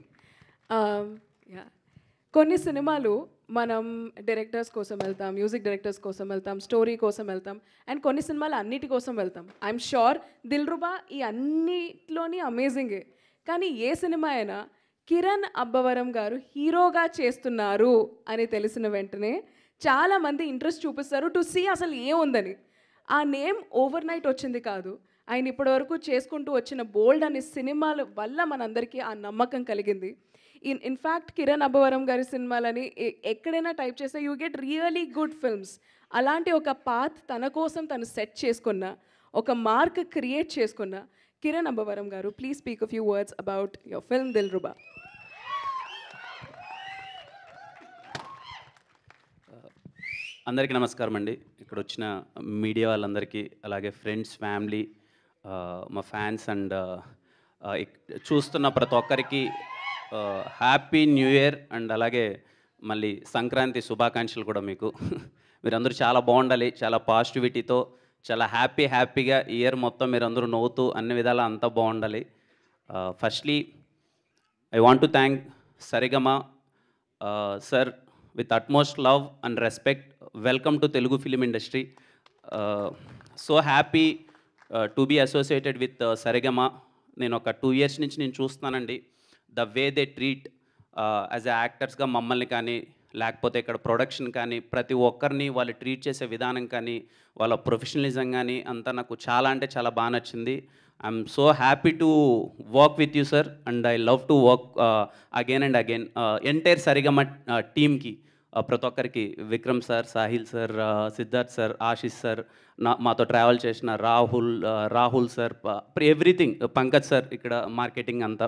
కొన్ని సినిమాలు మనం డైరెక్టర్స్ కోసం వెళ్తాం, మ్యూజిక్ డైరెక్టర్స్ కోసం వెళ్తాం, స్టోరీ కోసం వెళ్తాం, అండ్ కొన్ని సినిమాలు అన్నిటి కోసం వెళ్తాం. ఐఎమ్ షూర్ దిల్రుబా ఈ అన్నిట్లోని అమేజింగే. కానీ ఏ సినిమా అయినా కిరణ్ అబ్బవరం గారు హీరోగా చేస్తున్నారు అని తెలిసిన వెంటనే చాలామంది ఇంట్రెస్ట్ చూపిస్తారు టు సీ అసలు ఏముందని. ఆ నేమ్ ఓవర్ నైట్ వచ్చింది కాదు, ఆయన ఇప్పటివరకు చేసుకుంటూ వచ్చిన బోల్డ్ అనే సినిమాల వల్ల మనందరికీ ఆ నమ్మకం కలిగింది. ఇన్ఫ్యాక్ట్ కిరణ్ అబ్బవరం గారి సినిమాలని ఎక్కడైనా టైప్ చేస్తే you get really good films. అలాంటి ఒక పాత్ తన కోసం తను సెట్ చేసుకున్న, ఒక మార్క్ క్రియేట్ చేసుకున్న కిరణ్ అబ్బవరం గారు, please speak a few words about your film Dilruba. అందరికీ నమస్కారం అండి. ఇక్కడ వచ్చిన మీడియా వాళ్ళందరికీ, అలాగే ఫ్రెండ్స్, ఫ్యామిలీ, మా ఫ్యాన్స్ అండ్ చూస్తున్న ప్రతి ఒక్కరికి హ్యాపీ న్యూ ఇయర్ అండ్ అలాగే మళ్ళీ సంక్రాంతి శుభాకాంక్షలు కూడా మీకు. మీరందరూ చాలా బాగుండాలి, చాలా పాజిటివిటీతో, చాలా హ్యాపీగా ఈ ఇయర్ మొత్తం మీరందరూ నవ్వుతూ అన్ని విధాలా అంతా బాగుండాలి. Firstly I want to thank Sarigama sir with utmost love and respect. Welcome to Telugu film industry. So happy to be associated with Saregama. నేను ఒక 2 years నుంచి నేను చూస్తున్నానండి the way they treat as a యాక్టర్స్గా మమ్మల్ని కానీ, లేకపోతే ఇక్కడ ప్రొడక్షన్ కానీ, ప్రతి ఒక్కరిని వాళ్ళు ట్రీట్ చేసే విధానం కానీ, వాళ్ళ ప్రొఫెషనలిజం కానీ అంతా నాకు చాలా అంటే చాలా బాగా నచ్చింది. I'm so happy to work with you sir and I love to work again and again. Entire Saregama టీమ్కి, ప్రతి ఒక్కరికి, Vikram sir, Sahil sir, Siddharth sir, Ashish sir, మాతో ట్రావెల్ చేసిన Rahul sir, everything, Pankaj sir ఇక్కడ మార్కెటింగ్ అంతా.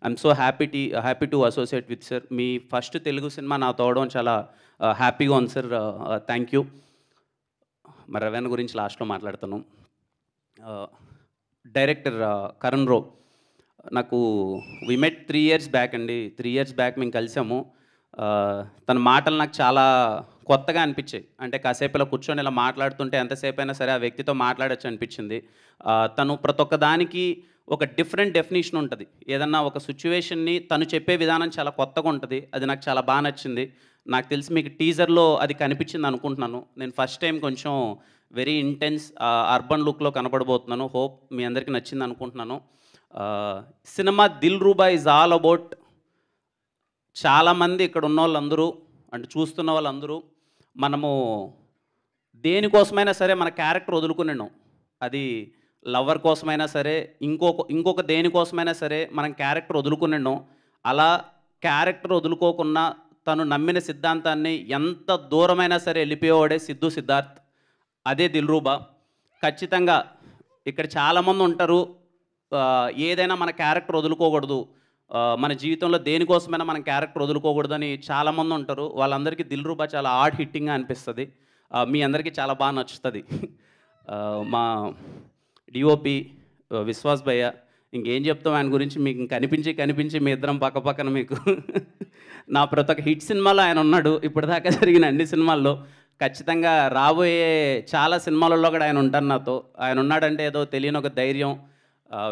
I'm so happy to associate with sir. మీ first Telugu cinema నాతో అవడం చాలా హ్యాపీగా ఉంది సార్. Thank you. మరి రవీణ గురించి లాస్ట్లో మాట్లాడతాను. డైరెక్టర్ కరణ్ రావు, నాకు వి మెట్ 3 years బ్యాక్ అండి. 3 years బ్యాక్ మేము కలిసాము. తన మాటలు నాకు చాలా కొత్తగా అనిపించాయి. అంటే కాసేపు ఇలా కూర్చొని ఇలా మాట్లాడుతుంటే ఎంతసేపు అయినా సరే ఆ వ్యక్తితో మాట్లాడచ్చు అనిపించింది. తను ప్రతి ఒక్క దానికి ఒక డిఫరెంట్ డెఫినేషన్ ఉంటుంది. ఏదన్నా ఒక సిచ్యువేషన్ని తను చెప్పే విధానం చాలా కొత్తగా ఉంటుంది. అది నాకు చాలా బాగా నచ్చింది. నాకు తెలిసి మీకు టీజర్లో అది కనిపించింది అనుకుంటున్నాను. నేను ఫస్ట్ టైం కొంచెం వెరీ ఇంటెన్స్ అర్బన్ లుక్లో కనబడబోతున్నాను. హోప్ మీ అందరికీ నచ్చింది అనుకుంటున్నాను. Cinema Dilruba is all about, చాలామంది ఇక్కడ ఉన్న వాళ్ళందరూ అంటే చూస్తున్న వాళ్ళందరూ మనము దేనికోసమైనా సరే మన క్యారెక్టర్ వదులుకున్నాం. అది లవర్ కోసమైనా సరే, ఇంకొక దేనికోసమైనా సరే మనం క్యారెక్టర్ వదులుకున్నాం. అలా క్యారెక్టర్ వదులుకోకుండా తను నమ్మిన సిద్ధాంతాన్ని ఎంత దూరమైనా సరే వెళ్ళిపోయేవాడే సిద్ధార్థ్. అదే దిల్రుబా. ఖచ్చితంగా ఇక్కడ చాలామంది ఉంటారు, ఏదైనా మన క్యారెక్టర్ వదులుకోకూడదు, మన జీవితంలో దేనికోసమైనా మనం క్యారెక్టర్ వదులుకోకూడదని చాలామంది ఉంటారు. వాళ్ళందరికీ దిల్రుబా చాలా హార్డ్ హిట్టింగ్గా అనిపిస్తుంది. మీ అందరికీ చాలా బాగా నచ్చుతుంది. మా డిఓపి విశ్వాస్ భయ్య, ఇంకేం చెప్తాం ఆయన గురించి, మీకు కనిపించి మీ ఇద్దరం పక్కన మీకు నా ప్రతి ఒక్క హిట్ సినిమాలో ఆయన ఉన్నాడు. ఇప్పటిదాకా జరిగిన అన్ని సినిమాల్లో, ఖచ్చితంగా రాబోయే చాలా సినిమాలలో కూడా ఆయన ఉంటారు నాతో. ఆయన ఉన్నాడంటే ఏదో తెలియని ఒక ధైర్యం.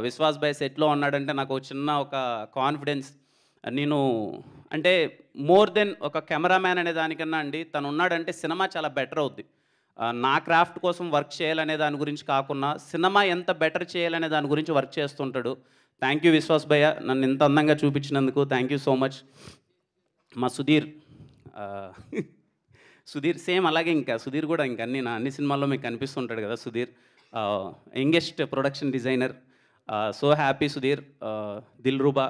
విశ్వాస్ భాయ్ సెట్లో ఉన్నాడంటే నాకు చిన్న ఒక కాన్ఫిడెన్స్. నేను అంటే మోర్ దెన్ ఒక కెమెరామ్యాన్ అనే దానికన్నా అండి, తను ఉన్నాడంటే సినిమా చాలా బెటర్ అవుద్ది. నా క్రాఫ్ట్ కోసం వర్క్ చేయాలనే దాని గురించి కాకుండా సినిమా ఎంత బెటర్ చేయాలనే దాని గురించి వర్క్ చేస్తుంటాడు. థ్యాంక్ యూ విశ్వాస్ భయ్య, నన్ను ఇంత అందంగా చూపించినందుకు థ్యాంక్ యూ సో మచ్. మా సుధీర్ సేమ్ అలాగే, ఇంకా సుధీర్ కూడా ఇంకా అన్ని సినిమాల్లో మీకు కనిపిస్తుంటాడు కదా Sudheer. Youngest production designer. So happy Sudheer. Dilruba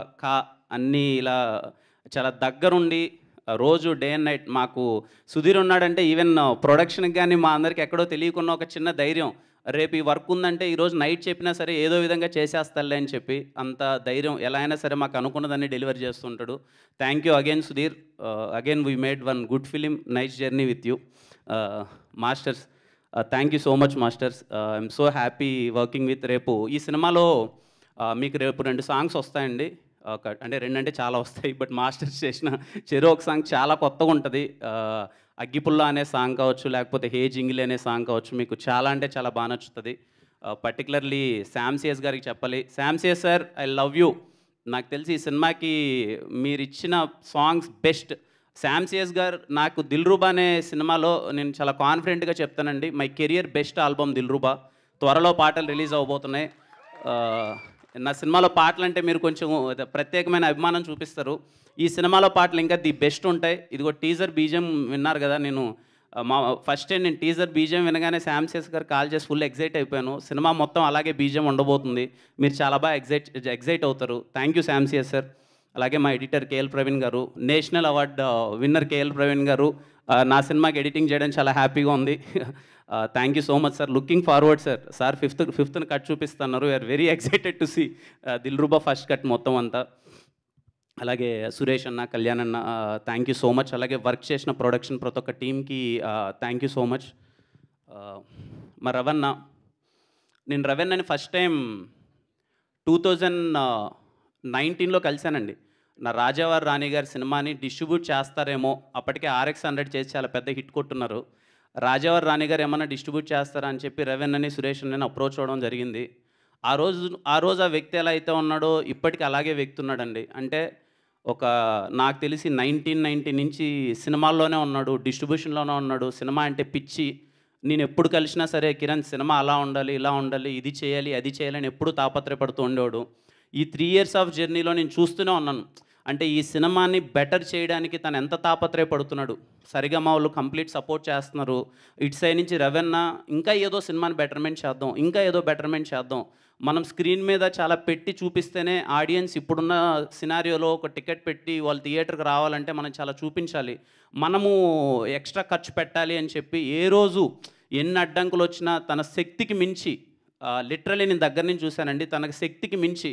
అన్నీ ఇలా చాలా దగ్గరుండి రోజు డే అండ్ నైట్ మాకు సుధీర్ ఉన్నాడంటే ఈవెన్ ప్రొడక్షన్కి కానీ మా అందరికి ఎక్కడో తెలియకున్న ఒక చిన్న ధైర్యం. రేపు ఈ వర్క్ ఉందంటే ఈరోజు నైట్ చెప్పినా సరే ఏదో విధంగా చేసేస్తాలే అని చెప్పి అంత ధైర్యం, ఎలా అయినా సరే మాకు అనుకున్నదాన్ని డెలివరీ చేస్తుంటాడు. Thank you again Sudheer. Again we made one good film, nice journey with you. Masters, thank you so much masters. I'm so happy working with. రేపు ఈ సినిమాలో మీకు రేపు 2 సాంగ్స్ వస్తాయండి. అంటే 2 అంటే చాలా వస్తాయి, బట్ మాస్టర్స్ చేసిన చెరో ఒక సాంగ్ చాలా కొత్తగా ఉంటుంది. అగ్గిపుల్ల అనే సాంగ్ కావచ్చు, లేకపోతే హే జింగిలి అనే సాంగ్ కావచ్చు, మీకు చాలా అంటే చాలా బాగా నచ్చుతుంది. పర్టికులర్లీ శామ్సియస్ గారికి చెప్పాలి. శామ్సియస్ సార్, ఐ లవ్ యూ. నాకు తెలిసి ఈ సినిమాకి మీరు ఇచ్చిన సాంగ్స్ బెస్ట్. శామ్ సిఎస్ గారు నాకు దిల్రూబా అనే సినిమాలో నేను చాలా కాన్ఫిడెంట్గా చెప్తానండి, my career best album Dilruba. త్వరలో పాటలు రిలీజ్ అవబోతున్నాయి. నా సినిమాలో పాటలు అంటే మీరు కొంచెం ప్రత్యేకమైన అభిమానం చూపిస్తారు. ఈ సినిమాలో పాటలు ఇంకా ది బెస్ట్ ఉంటాయి. ఇదిగో టీజర్ బీజియం విన్నారు కదా. నేను ఫస్ట్ టైం నేను టీజర్ బీజియం వినగానే శామ్ సిఎస్ గారు కాల్ చేసి ఫుల్ ఎగ్జైట్ అయిపోయాను. సినిమా మొత్తం అలాగే బీజియం ఉండబోతుంది. మీరు చాలా బాగా ఎగ్జైట్ అవుతారు. Thank you Sam CS sir. అలాగే మా editor KL Praveen garu, national award winner KL Praveen garu, నా సినిమాకి ఎడిటింగ్ చేయడం చాలా హ్యాపీగా ఉంది. Thank you so much sir. Looking forward sir. Sir ఫిఫ్త్ని కట్ చూపిస్తున్నారు. We're very excited to see Dilruba first cut మొత్తం అంతా. అలాగే సురేష్ అన్న, కళ్యాణ్ అన్న, థ్యాంక్ యూ సో మచ్. అలాగే వర్క్ చేసిన ప్రొడక్షన్ ప్రతి ఒక్క టీమ్కి థ్యాంక్ యూ సో మచ్. మా రవణ, నేను రవణని ఫస్ట్ టైం 2019లో కలిశానండి. నా రాజావారి రాణి గారి సినిమాని డిస్ట్రిబ్యూట్ చేస్తారేమో, అప్పటికే RX100 చేసి చాలా పెద్ద హిట్ కొట్టున్నారు. రాజావారి రాణి గారు ఏమన్నా డిస్ట్రిబ్యూట్ చేస్తారా అని చెప్పి రవణని సురేష్ నేను అప్రోచ్ అవ్వడం జరిగింది. ఆ రోజు ఆ వ్యక్తి ఎలా అయితే ఉన్నాడో ఇప్పటికీ అలాగే వ్యక్తి ఉన్నాడండి. అంటే నాకు తెలిసి 1990 నుంచి సినిమాల్లోనే ఉన్నాడు, డిస్ట్రిబ్యూషన్లోనే ఉన్నాడు. సినిమా అంటే పిచ్చి. నేను ఎప్పుడు కలిసినా సరే కిరణ్ సినిమా అలా ఉండాలి, ఇలా ఉండాలి, ఇది చేయాలి, అది చేయాలని ఎప్పుడు తాపత్రయపడుతూ ఉండేవాడు. ఈ 3 years ఆఫ్ జర్నీలో నేను చూస్తూనే ఉన్నాను. అంటే ఈ సినిమాని బెటర్ చేయడానికి తను ఎంత తాపత్రయపడుతున్నాడు. సరిగమ వాళ్ళు కంప్లీట్ సపోర్ట్ చేస్తున్నారు. ఇటు సైడ్ నుంచి రవణ ఇంకా ఏదో సినిమాని బెటర్మెంట్ చేద్దాం, ఇంకా ఏదో బెటర్మెంట్ చేద్దాం. మనం స్క్రీన్ మీద చాలా పెట్టి చూపిస్తేనే ఆడియన్స్ ఇప్పుడున్న సినారియోలో ఒక టికెట్ పెట్టి వాళ్ళు థియేటర్కి రావాలంటే మనం చాలా చూపించాలి. మనము ఎక్స్ట్రా ఖర్చు పెట్టాలి అని చెప్పి ఏ రోజు ఎన్ని అడ్డంకులు వచ్చినా తన శక్తికి మించి, లిటరలీ నేను దగ్గర నుంచి చూశానండి, తనకు శక్తికి మించి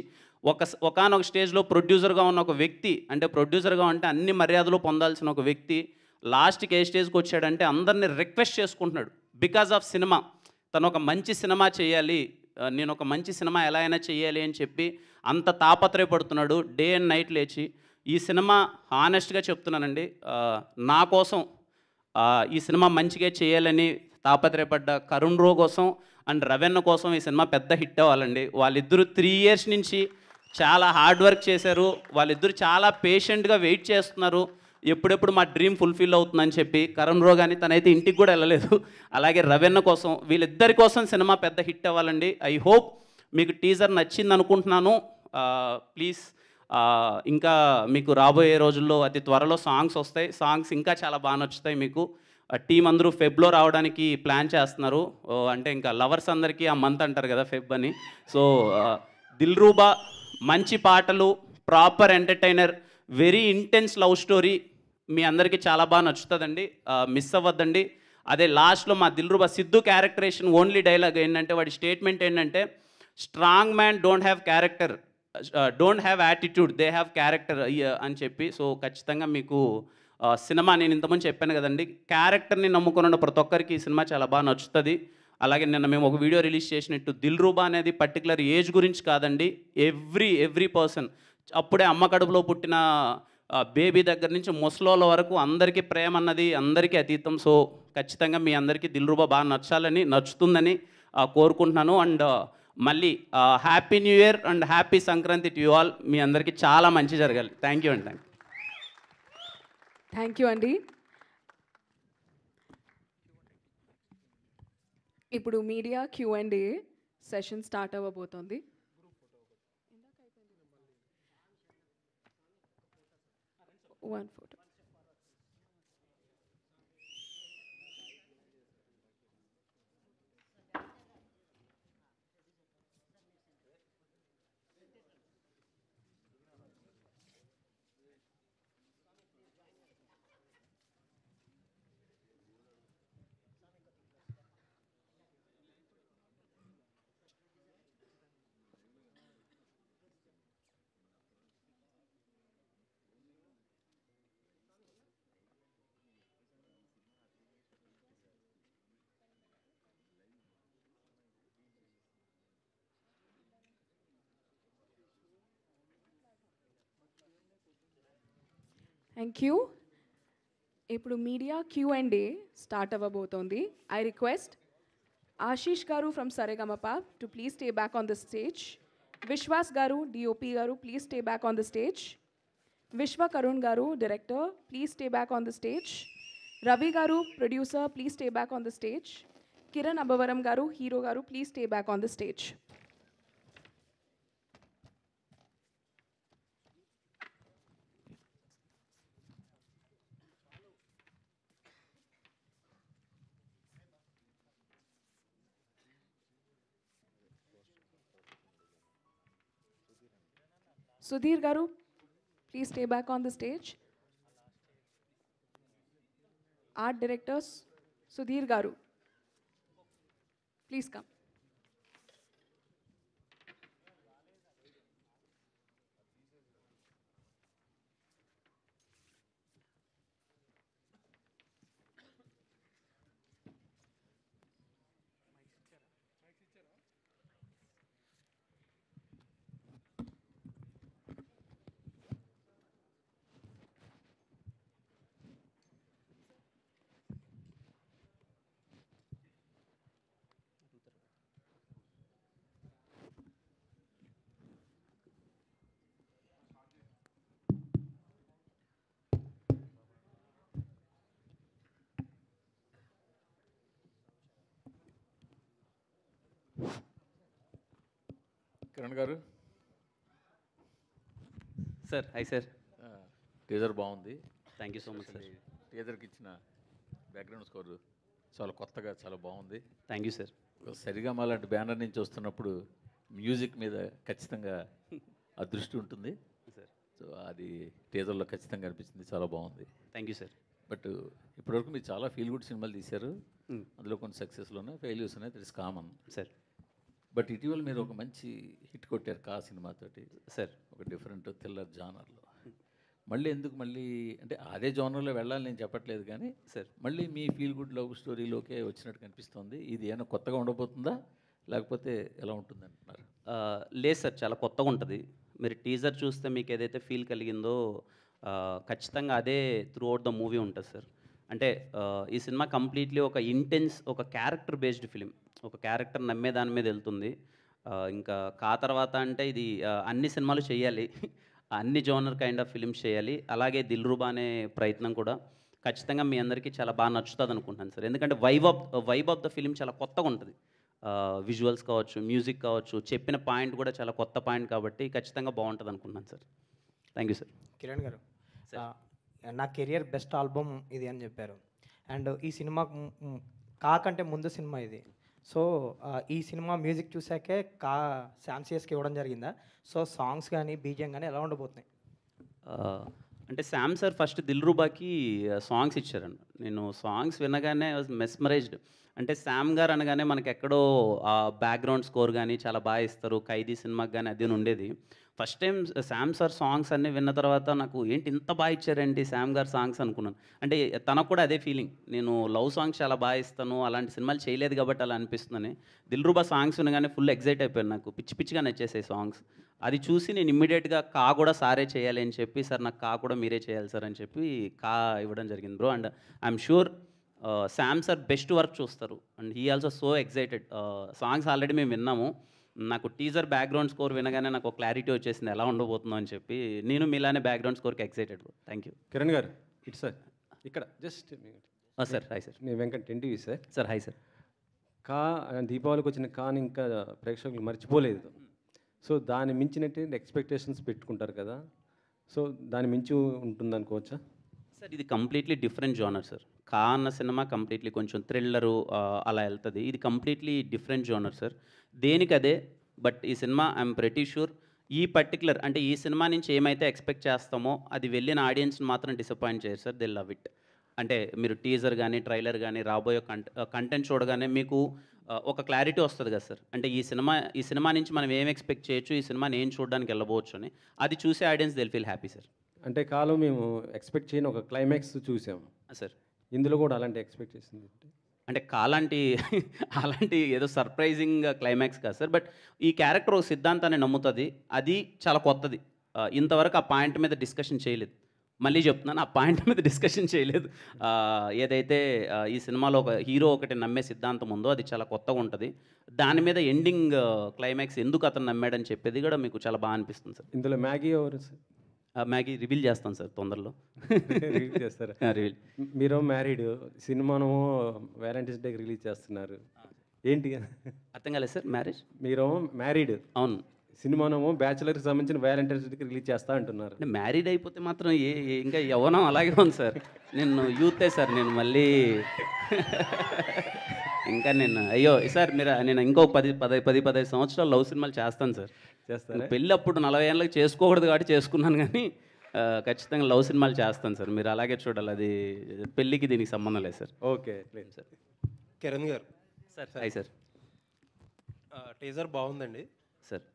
ఒకానొక స్టేజ్లో ప్రొడ్యూసర్గా ఉన్న ఒక వ్యక్తి, అంటే ప్రొడ్యూసర్గా అంటే అన్ని మర్యాదలు పొందాల్సిన ఒక వ్యక్తి లాస్ట్కి ఏ స్టేజ్కి వచ్చాడంటే అందరినీ రిక్వెస్ట్ చేసుకుంటున్నాడు. బికాజ్ ఆఫ్ సినిమా, తను ఒక మంచి సినిమా చేయాలి, నేను ఒక మంచి సినిమా ఎలా అయినా చేయాలి అని చెప్పి అంత తాపత్రయపడుతున్నాడు. డే అండ్ నైట్ లేచి ఈ సినిమా హానెస్ట్గా చెప్తున్నానండి, నా కోసం ఈ సినిమా మంచిగా చేయాలని తాపత్రయపడ్డ కరుణ్ రో కోసం అండ్ రవణ కోసం ఈ సినిమా పెద్ద హిట్ అవ్వాలండి. వాళ్ళిద్దరూ 3 years నుంచి చాలా హార్డ్ వర్క్ చేశారు. వాళ్ళిద్దరూ చాలా పేషెంట్గా వెయిట్ చేస్తున్నారు ఎప్పుడెప్పుడు మా డ్రీమ్ ఫుల్ఫిల్ అవుతుందని చెప్పి. కరుణ్ రో కానీ తనైతే ఇంటికి కూడా వెళ్ళలేదు. అలాగే రవణ కోసం, వీళ్ళిద్దరి కోసం సినిమా పెద్ద హిట్ అవ్వాలండి. ఐ హోప్ మీకు టీజర్ నచ్చింది అనుకుంటున్నాను. ప్లీజ్ ఇంకా మీకు రాబోయే రోజుల్లో అతి త్వరలో సాంగ్స్ వస్తాయి. సాంగ్స్ ఇంకా చాలా బాగా నచ్చుతాయి మీకు. టీం అందరూ ఫెబ్లో రావడానికి ప్లాన్ చేస్తున్నారు. అంటే ఇంకా లవర్స్ అందరికీ ఆ మంత్ అంటారు కదా ఫెబ్ అని. సో దిల్రూబా మంచి పాటలు, proper entertainer, very intense love story మీ అందరికీ చాలా బాగా నచ్చుతుందండి. మిస్ అవ్వద్దండి. అదే లాస్ట్లో మా Dilruba Siddhu characterisation only dialogue ఏంటంటే, వాడి స్టేట్మెంట్ ఏంటంటే, strong man don't have character, don't have attitude, they have character అని చెప్పి. సో ఖచ్చితంగా మీకు సినిమా, నేను ఇంతకుముందు చెప్పాను కదండి, క్యారెక్టర్ని నమ్ముకున్న ప్రతి ఒక్కరికి ఈ సినిమా చాలా బాగా నచ్చుతుంది. అలాగే నిన్న మేము ఒక వీడియో రిలీజ్ చేసినట్టు దిల్రూబా అనేది పర్టికులర్ ఏజ్ గురించి కాదండి, ఎవ్రీ పర్సన్, అప్పుడే అమ్మ కడుపులో పుట్టిన బేబీ దగ్గర నుంచి ముసలోళ్ళ వరకు అందరికీ ప్రేమ అన్నది అందరికీ అతీతం. సో ఖచ్చితంగా మీ అందరికీ దిల్రూబా బాగా నచ్చుతుందని కోరుకుంటున్నాను. అండ్ మళ్ళీ happy new year and happy Sankranti to you all. మీ అందరికీ చాలా మంచి జరగాలి. థ్యాంక్ యూ అండి. థ్యాంక్ యూ అండి. ఇప్పుడు మీడియా Q&A సెషన్ స్టార్ట్ అవ్వబోతోంది. One photo. Thank you. ఇప్పుడు మీడియా Q&A స్టార్ట్ అవ్వబోతోంది. I request Ashish garu from Saregamapa to please stay back on the stage. Vishwas garu, DOP garu, please stay back on the stage. Vishwa Karun Garu, director, please stay back on the stage. Ravi Garu, producer, please stay back on the stage. Kiran Abavaram Garu, hero Garu, please stay back on the stage. Sudhir Garu, please stay back on the stage. Art directors, Sudhir Garu, please come. Kiran garu sir hi sir. Teaser బాగుంది. Thank you so much sir. టీజర్కి ఇచ్చిన background score చాలా కొత్తగా చాలా బాగుంది. Thank you sir. సరిగమ లాంటి banner నుంచి వస్తున్నప్పుడు మ్యూజిక్ మీద ఖచ్చితంగా అదృష్టి ఉంటుంది సార్. సో అది టీజర్లో ఖచ్చితంగా అనిపించింది, చాలా బాగుంది. Thank you sir. బట్ ఇప్పటివరకు మీరు చాలా ఫీల్ గుడ్ సినిమాలు తీశారు. అందులో కొన్ని సక్సెస్లు ఉన్నాయి, ఫెయిల్యూర్స్ ఉన్నాయి, that is common sir. But ఇటీవల మీరు ఒక మంచి హిట్ కొట్టారు కా సినిమాతోటి సార్. ఒక డిఫరెంట్ థ్రిల్లర్ జానర్లో. మళ్ళీ ఎందుకు మళ్ళీ అంటే అదే జానర్లో వెళ్ళాలి నేను చెప్పట్లేదు, కానీ సార్ మళ్ళీ మీ ఫీల్ గుడ్ లవ్ స్టోరీలోకే వచ్చినట్టు కనిపిస్తుంది. ఇది ఏమైనా కొత్తగా ఉండబోతుందా లేకపోతే ఎలా ఉంటుంది అంటున్నారు? లేదు సార్, చాలా కొత్తగా ఉంటుంది. మీరు టీజర్ చూస్తే మీకు ఏదైతే ఫీల్ కలిగిందో ఖచ్చితంగా అదే త్రూ అవుట్ ద మూవీ ఉంటుంది సార్. అంటే ఈ సినిమా కంప్లీట్లీ ఒక ఇంటెన్స్, ఒక క్యారెక్టర్ బేస్డ్ ఫిలిం, ఒక క్యారెక్టర్ నమ్మే దాని మీద వెళ్తుంది. ఇంకా కా తర్వాత అంటే ఇది అన్ని సినిమాలు చేయాలి, అన్ని జోనర్ కైండ్ ఆఫ్ ఫిలిమ్స్ చేయాలి. అలాగే దిల్రుబా అనే ప్రయత్నం కూడా ఖచ్చితంగా మీ అందరికీ చాలా బాగా నచ్చుతుంది అనుకుంటాను సార్. ఎందుకంటే వైబ్ ఆఫ్ ద ఫిలిం చాలా కొత్తగా ఉంటుంది. విజువల్స్ కావచ్చు, మ్యూజిక్ కావచ్చు, చెప్పిన పాయింట్ కూడా చాలా కొత్త పాయింట్ కాబట్టి ఖచ్చితంగా బాగుంటుంది అనుకుంటున్నాను sir. Thank you sir. Kiran గారు, నా కెరియర్ బెస్ట్ ఆల్బమ్ ఇది అని చెప్పారు. అండ్ ఈ సినిమా కాకంటే ముందు సినిమా ఇది. సో ఈ సినిమా మ్యూజిక్ చూసాకే శామ్సియస్కి ఇవ్వడం జరిగిందా? సో సాంగ్స్ కానీ బీజిఎం కానీ ఎలా ఉండబోతున్నాయి? అంటే శామ్ సార్ ఫస్ట్ దిల్రుబాకి సాంగ్స్ ఇచ్చారండి. నేను సాంగ్స్ వినగానే వాజ్ మెస్మరైజ్డ్. అంటే శామ్ గారు అనగానే మనకి ఎక్కడో బ్యాక్గ్రౌండ్ స్కోర్ కానీ చాలా బాగా ఇస్తారు, ఖైదీ సినిమాకి కానీ అది ఉండేది. First time Sam sir songs అన్నీ విన్న తర్వాత నాకు ఏంటి ఇంత బాగా ఇచ్చారండి శామ్ గారు సాంగ్స్ అనుకున్నాను. అంటే తనకు కూడా అదే ఫీలింగ్, నేను లవ్ సాంగ్స్ చాలా బాగా ఇస్తాను, అలాంటి సినిమాలు చేయలేదు కాబట్టి అలా అనిపిస్తుందని. దిల్రుబా సాంగ్స్ వినగానే ఫుల్ ఎగ్జైట్ అయిపోయాను, నాకు పిచ్చి పిచ్చిగా నచ్చేసాయి సాంగ్స్. అది చూసి నేను ఇమ్మీడియట్గా కా కూడా సారే చేయాలి అని చెప్పి, సార్ నాకు కా కూడా మీరే చేయాలి సార్ అని చెప్పి కా ఇవ్వడం జరిగింది bro. And I'm sure Sam sir best work చూస్తారు. And he also so excited. Songs already మేము విన్నాము. నాకు టీజర్ బ్యాక్గ్రౌండ్ స్కోర్ వినగానే నాకు ఒక క్లారిటీ వచ్చేసింది ఎలా ఉండబోతుందో అని చెప్పి. నేను మీలానే బ్యాక్గ్రౌండ్ స్కోర్కి excited. Thank you. Kiran garu it sir ఇక్కడ జస్ట్ సార్ హాయ్ సార్. నేను Venkat NTV sir. Sir hi sir. కా దీపావళికి వచ్చిన కాని ఇంకా ప్రేక్షకులు మర్చిపోలేదు. సో దాన్ని మించినట్టు ఎక్స్పెక్టేషన్స్ పెట్టుకుంటారు కదా, సో దాని మించి ఉంటుంది అనుకోవచ్చా సార్? ఇది కంప్లీట్లీ డిఫరెంట్ జోనర్ సార్. కా అన్న సినిమా కంప్లీట్లీ కొంచెం థ్రిల్లరు అలా వెళ్తుంది. ఇది కంప్లీట్లీ డిఫరెంట్ జోనర్ సార్, దేనికి అదే. బట్ ఈ సినిమా ఐఎమ్ ప్రెటీ షూర్ ఈ పర్టికులర్ అంటే ఈ సినిమా నుంచి ఏమైతే ఎక్స్పెక్ట్ చేస్తామో అది వెళ్ళిన ఆడియన్స్ని మాత్రం డిసప్పాయింట్ చేయరు సార్. They love it. అంటే మీరు టీజర్ కానీ ట్రైలర్ కానీ రాబోయే కంటెంట్ చూడగానే మీకు ఒక క్లారిటీ వస్తుంది కదా సార్. అంటే ఈ సినిమా నుంచి మనం ఏం ఎక్స్పెక్ట్ చేయొచ్చు, ఈ సినిమాని ఏం చూడడానికి వెళ్ళబోవచ్చు అని అది చూసే audience Dil feel happy sir. అంటే కాలం మేము ఎక్స్పెక్ట్ చేయని ఒక క్లైమాక్స్ చూసాము సార్. ఇందులో కూడా అలాంటి ఎక్స్పెక్ట్ చేసింది అంటే అలాంటి ఏదో సర్ప్రైజింగ్ క్లైమాక్స్ కాదు సార్. బట్ ఈ క్యారెక్టర్ ఒక సిద్ధాంతాన్ని నమ్ముతుంది, అది చాలా కొత్తది. ఇంతవరకు ఆ పాయింట్ మీద డిస్కషన్ చేయలేదు. మళ్ళీ చెప్తున్నాను, ఆ పాయింట్ మీద డిస్కషన్ చేయలేదు. ఏదైతే ఈ సినిమాలో ఒక హీరో ఒకటి నమ్మే సిద్ధాంతం ఉందో అది చాలా కొత్తగా ఉంటుంది. దాని మీద ఎండింగ్ క్లైమాక్స్ ఎందుకు అతను నమ్మాడని చెప్పేది కూడా మీకు చాలా బాగా అనిపిస్తుంది సార్. ఇందులో మ్యాగీ ఎవరు సార్? మ్యాగీ రివీల్ చేస్తాను సార్ తొందరలో. రిలీజ్ చేస్తారా? రివీల్. మీరు మ్యారీడ్, సినిమాను వ్యాలంటైన్స్ డేకి రిలీజ్ చేస్తున్నారు, ఏంటి? అర్థం కాలేదు సార్. మ్యారేజ్? మీరు మ్యారీడ్, అవును. సినిమానేమో బ్యాచులర్కి సంబంధించిన వ్యాలంటైన్స్ డేకి రిలీజ్ చేస్తా అంటున్నారు. అంటే మ్యారీడ్ అయిపోతే మాత్రం ఇంకా యవ్వనం అలాగే ఉంది సార్. నేను యూతే సార్. నేను మళ్ళీ ఇంకా నేను అయ్యో సార్ నేను ఇంకో 15 సంవత్సరాలు లవ్ సినిమాలు చేస్తాను సార్. చేస్తాను. పెళ్ళి అప్పుడు 40 ఏళ్ళకి చేసుకోకూడదు కాబట్టి చేసుకున్నాను, కానీ ఖచ్చితంగా లవ్ సినిమాలు చేస్తాను సార్. మీరు అలాగే చూడాలి. అది పెళ్ళికి దీనికి సంబంధం లేదు సార్. ఓకే, లేదు sir. Kiran garu sir. Hi sir. Teaser బాగుందండి సార్.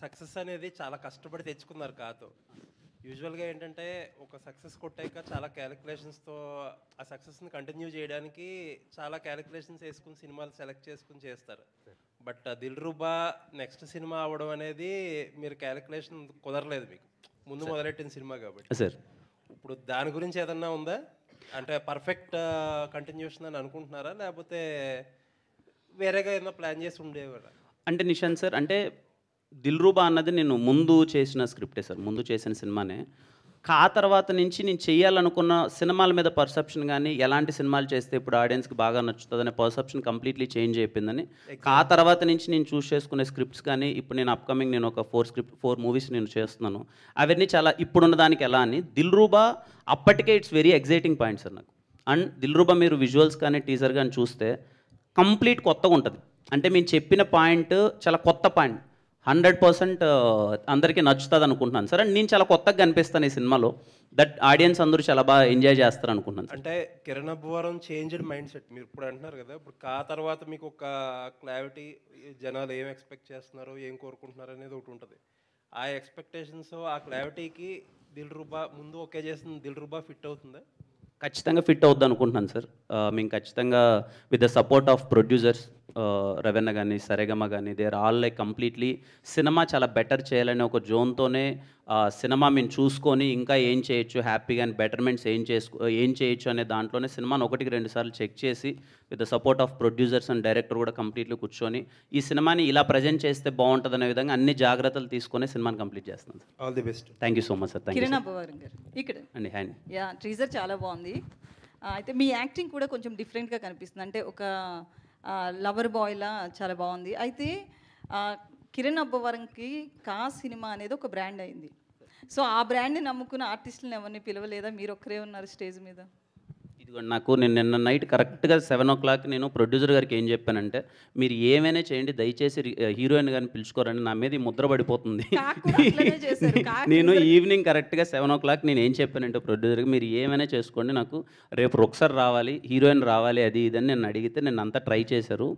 సక్సెస్ అనేది చాలా కష్టపడి తెచ్చుకున్నారు కాతో. యూజువల్గా ఏంటంటే ఒక సక్సెస్ కొట్టాక చాలా క్యాలిక్యులేషన్స్తో ఆ సక్సెస్ని కంటిన్యూ చేయడానికి చాలా క్యాలిక్యులేషన్స్ వేసుకుని సినిమాలు సెలెక్ట్ చేసుకుని చేస్తారు. బట్ దిల్రుబా నెక్స్ట్ సినిమా అవ్వడం అనేది మీరు క్యాలిక్యులేషన్ కుదరలేదు మీకు, ముందు మొదలెట్టిన సినిమా కాబట్టి. సార్ ఇప్పుడు దాని గురించి ఏదన్నా ఉందా? అంటే పర్ఫెక్ట్ కంటిన్యూషన్ అని అనుకుంటున్నారా, లేకపోతే వేరేగా ఏదైనా ప్లాన్ చేసి ఉండేవారా? అంటే నిశాంత్ సార్, అంటే దిల్రుబా అన్నది నేను ముందు చేసిన స్క్రిప్టే సార్, ముందు చేసిన సినిమానే. ఆ తర్వాత నుంచి నేను చేయాలనుకున్న సినిమాల మీద పర్సెప్షన్ కానీ, ఎలాంటి సినిమాలు చేస్తే ఇప్పుడు ఆడియన్స్కి బాగా నచ్చుతుందనే పర్సెప్షన్ కంప్లీట్లీ చేంజ్ అయిపోయిందని. ఆ తర్వాత నుంచి నేను చూస్ చేసుకునే స్క్రిప్ట్స్ కానీ, ఇప్పుడు నేను అప్కమింగ్ నేను ఒక 4 మూవీస్ నేను చేస్తున్నాను. అవన్నీ చాలా ఇప్పుడున్న దానికి ఎలా అని. దిల్రుబా అప్పటికే it's very exciting point sir నాకు. అండ్ దిల్రుబా మీరు విజువల్స్ కానీ టీజర్ కానీ చూస్తే కంప్లీట్ కొత్తగా ఉంటుంది. అంటే మేము చెప్పిన పాయింట్ చాలా కొత్త పాయింట్, 100% అందరికీ నచ్చుతుంది అనుకుంటున్నాను సార్. అండ్ నేను చాలా కొత్తగా కనిపిస్తాను ఈ సినిమాలో. దట్ ఆడియన్స్ అందరూ చాలా బాగా ఎంజాయ్ చేస్తారు అనుకుంటున్నాను. అంటే Kiran Abbavaram changed mind set మీరు ఇప్పుడు అంటున్నారు కదా, ఇప్పుడు తర్వాత మీకు ఒక క్లారిటీ, జనాలు ఏం ఎక్స్పెక్ట్ చేస్తున్నారు, ఏం కోరుకుంటున్నారు అనేది ఒకటి ఉంటుంది. ఆ ఎక్స్పెక్టేషన్స్, ఆ క్లారిటీకి దిల్రుబా ముందు ఓకే చేసిన దిల్రుబా ఫిట్ అవుతుందా? ఖచ్చితంగా ఫిట్ అవుద్ది అనుకుంటున్నాను సార్. మేము ఖచ్చితంగా with the support of producers రవెన్న కానీ, సరేగమ కానీ, they are all like completely cinema చాలా బెటర్ చేయాలనే ఒక జోన్తోనే సినిమా మేము చూసుకొని ఇంకా ఏం చేయొచ్చు, హ్యాపీగా అండ్ బెటర్మెంట్స్ ఏం చేయొచ్చు అనే దాంట్లోనే సినిమాను 1-2 సార్లు చెక్ చేసి with the support of producers and director కూడా కంప్లీట్లీ కూర్చొని ఈ సినిమాని ఇలా ప్రజెంట్ చేస్తే బాగుంటుంది అనే విధంగా అన్ని జాగ్రత్తలు తీసుకొని సినిమాని కంప్లీట్ చేస్తున్నాను sir. All the best. Thank you so much sir. Thank Kiran you Abbavaram గారు ఇక్కడ అండి. హ్యాండ్ యా, టీజర్ చాలా బాగుంది. అయితే మీ యాక్టింగ్ కూడా కొంచెం డిఫరెంట్గా కనిపిస్తుంది. అంటే ఒక లవర్ బాయ్లా చాలా బాగుంది. అయితే కిరణ్ అబ్బవరంకి సినిమా అనేది ఒక బ్రాండ్ అయింది. సో ఆ బ్రాండ్ని నమ్ముకున్న ఆర్టిస్టులను ఎవరిని పిలవలేదా? మీరు ఒక్కరే ఉన్నారు స్టేజ్ మీద. నాకు నేను నిన్న నైట్ కరెక్ట్గా 7 o'clock నేను ప్రొడ్యూసర్ గారికి ఏం చెప్పానంటే, మీరు ఏమైనా చేయండి, దయచేసి హీరోయిన్ గారిని పిలుచుకోరండి, నా మీద ఈ ముద్ర పడిపోతుంది. నేను ఈవినింగ్ కరెక్ట్గా 7 o'clock నేను ఏం చెప్పానంటే ప్రొడ్యూసర్కి, మీరు ఏమైనా చేసుకోండి, నాకు రేపు రుక్సర్ రావాలి, హీరోయిన్ రావాలి, అది ఇదని నేను అడిగితే నేను అంతా ట్రై చేశారు.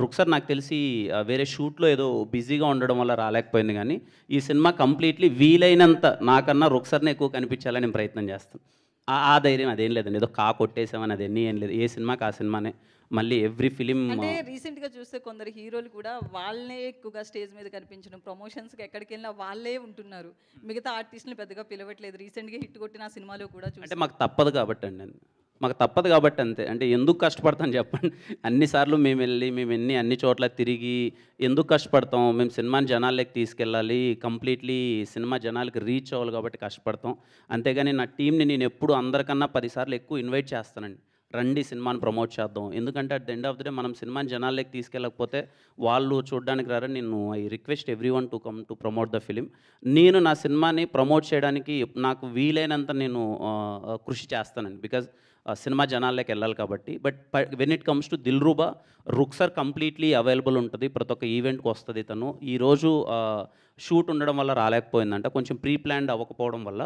రుక్సర్ నాకు తెలిసి వేరే షూట్లో ఏదో బిజీగా ఉండడం వల్ల రాలేకపోయింది, కానీ ఈ సినిమా కంప్లీట్లీ వీలైనంత నాకన్నా రుక్సర్ని ఎక్కువ కనిపించాలని నేను ప్రయత్నం చేస్తాను. ఆ ధైర్యం అదేం లేదండి, ఏదో కొట్టేసామని అదన్నీ ఏం లేదు. ఏ సినిమాకి ఆ సినిమానే. మళ్ళీ ఎవ్రీ ఫిలిం అంటే రీసెంట్గా చూస్తే కొందరు హీరోలు కూడా వాళ్ళనే ఎక్కువగా స్టేజ్ మీద కనిపించడం, ప్రమోషన్స్కి ఎక్కడికి వెళ్ళినా వాళ్ళే ఉంటున్నారు, మిగతా ఆర్టిస్టులు పెద్దగా పిలవట్లేదు. రీసెంట్గా హిట్ కొట్టిన సినిమాలో కూడా అంటే మాకు తప్పదు కాబట్టి అండి, మాకు తప్పదు కాబట్టి అంతే. అంటే ఎందుకు కష్టపడతాం చెప్పండి? అన్నిసార్లు మేము వెళ్ళి అన్ని చోట్ల తిరిగి ఎందుకు కష్టపడతాం? మేము సినిమాని జనాల్లోకి తీసుకెళ్ళాలి, కంప్లీట్లీ సినిమా జనాలకి రీచ్ అవ్వాలి కాబట్టి కష్టపడతాం. అంతేగాని నా టీంని నేను ఎప్పుడు అందరికన్నా 10 సార్లు ఎక్కువ ఇన్వైట్ చేస్తానండి, రండి సినిమాని ప్రమోట్ చేద్దాం. ఎందుకంటే at the end of the day మనం సినిమాని జనాల్లోకి తీసుకెళ్ళకపోతే వాళ్ళు చూడడానికి రారా. నేను I request everyone to come to promote the film. నేను నా సినిమాని ప్రమోట్ చేయడానికి నాకు వీలైనంత నేను కృషి చేస్తానండి, బికాజ్ సినిమా జనాల్లోకి వెళ్ళాలి కాబట్టి. But when it comes to Dilruba, Rukshar completely available ఉంటుంది, ప్రతి ఒక్క ఈవెంట్కి వస్తుంది తను. ఈరోజు షూట్ ఉండడం వల్ల రాలేకపోయిందంట, కొంచెం ప్రీ ప్లాన్డ్ అవ్వకపోవడం వల్ల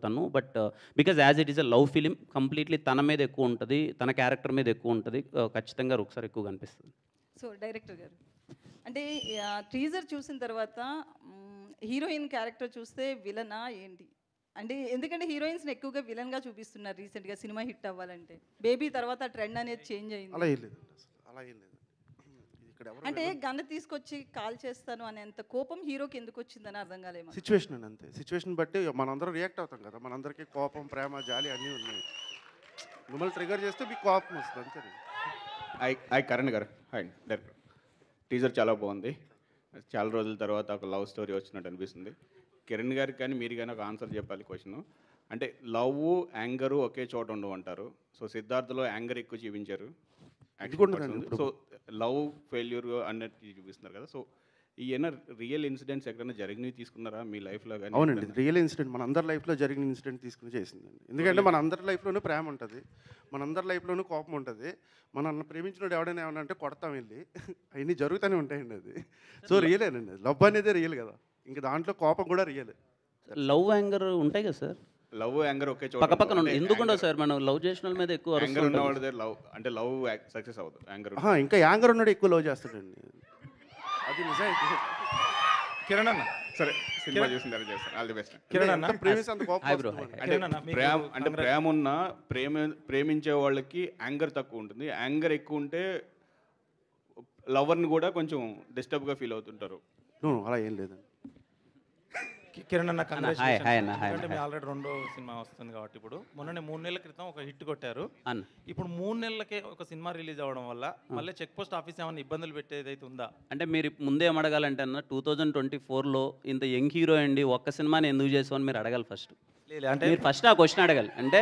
తను. But because as it is a love film, completely తన మీద ఎక్కువ ఉంటుంది, తన క్యారెక్టర్ మీద ఎక్కువ ఉంటుంది. ఖచ్చితంగా రుక్సర్ ఎక్కువ కనిపిస్తుంది. సో డైరెక్టర్ గారు, అంటే టీజర్ చూసిన తర్వాత హీరోయిన్ క్యారెక్టర్ చూస్తే విలనా ఏంటి? అంటే ఎందుకంటే హీరోయిన్స్ని ఎక్కువగా విలన్గా చూపిస్తున్నారు రీసెంట్గా సినిమా హిట్ అవ్వాలంటే. బేబీ తర్వాత ట్రెండ్ అనేది చేంజ్ అయింది. అలా ఏం లేదు, అలా ఏం లేదు. అంటే గన్ను తీసుకొచ్చి కాల్ చేస్తాను అనేంత కోపం హీరోకి ఎందుకు వచ్చిందని అర్థం కాలేమో. సిచ్యువేషన్ అని అంతే, సిచ్యువేషన్ బట్టి మనందరం రియాక్ట్ అవుతాం కదా, మనందరికీ కోపం, ప్రేమ, జాలి అన్నీ ఉన్నాయి. మిమ్మల్ని ట్రిగర్ చేస్తే మీకు కోపం వస్తుంది అంతే. హాయ్ కరణ్ గారు. Hi director. టీజర్ చాలా బాగుంది. చాలా రోజుల తర్వాత ఒక లవ్ స్టోరీ వచ్చినట్టు అనిపిస్తుంది. కిరణ్ గారికి కానీ మీరు కానీ ఒక ఆన్సర్ చెప్పాలి క్వశ్చన్. అంటే లవ్ యాంగరు ఒకే చోట ఉండవు అంటారు. సో సిద్ధార్థలో యాంగర్ ఎక్కువ చూపించారు, సో లవ్ ఫెయిల్యూర్ అన్నట్టు చూపిస్తున్నారు కదా. సో ఈయన రియల్ ఇన్సిడెంట్స్ ఎక్కడైనా జరిగినవి తీసుకున్నారా మీ లైఫ్లో కానీ? అవునండి, రియల్ ఇన్సిడెంట్ మన అందరి లైఫ్లో జరిగిన ఇన్సిడెంట్ తీసుకుని చేసిందండి. ఎందుకంటే మన అందరి లైఫ్లోనూ ప్రేమ ఉంటుంది, మన అందరి లైఫ్లోనూ కోపం ఉంటుంది. మన ప్రేమించినోడు ఎవడైనా ఏమన్నా అంటే కొడతాం వెళ్ళి, అవన్నీ జరుగుతూనే ఉంటాయండి. అది సో రియలేనండి, లవ్ అనేది రియల్ కదా, ఇంకా దాంట్లో కోపం కూడా రియల్. లవ్ యాంగర్ ఉంటాయి కదా సార్, లవ్ యాంగర్ ఒకే చోట పక్క పక్కన ఎందుకు ఉండవు సార్? మనం లవ్ చేసిన వాళ్ళ మీద ఎక్కువ యాంగర్ ఉన్నవాళ్ళ దగ్గర లవ్ అంటే లవ్ సక్సెస్ అవ్వదు. యాంగర్ ఇంకా యాంగర్ ఉన్నాడు ఎక్కువ లవ్ చేస్తాడండి, అది నిజం. కిరణ్ అన్న సరే, సినిమా చూసిన తర్వాత చేస్తాను. All the best. కిరణ్ అన్న అంటే ప్రేమ ఉన్న ప్రేమించే వాళ్ళకి యాంగర్ తక్కువ ఉంటుంది, యాంగర్ ఎక్కువ ఉంటే లవర్ని కూడా కొంచెం డిస్టర్బ్గా ఫీల్ అవుతుంటారు. అలా ఏం లేదండి. కిరణ్ అన్న కంగ్రాచులేషన్స్. ఎందుకంటే మీ ఆల్రెడీ 2వ సినిమా వస్తుంది కాబట్టి ఇప్పుడు మొన్ననే 3 నెలల క్రితం ఒక హిట్ కొట్టారు. ఇప్పుడు 3 నెలలకే ఒక సినిమా రిలీజ్ అవ్వడం వల్ల మళ్ళీ చెక్ పోస్ట్ ఆఫీస్ ఏమైనా ఇబ్బందులు పెట్టేది అయితే ఉందా? అంటే మీరు ముందే ఏమడగాలంటే అన్న 2024లో ఇంత యంగ్ హీరో అండి ఒక్క సినిమాని ఎందుకు చేసామని మీరు అడగాలి ఫస్ట్. అంటే మీరు ఫస్ట్ ఆ క్వశ్చన్ అడగాలి. అంటే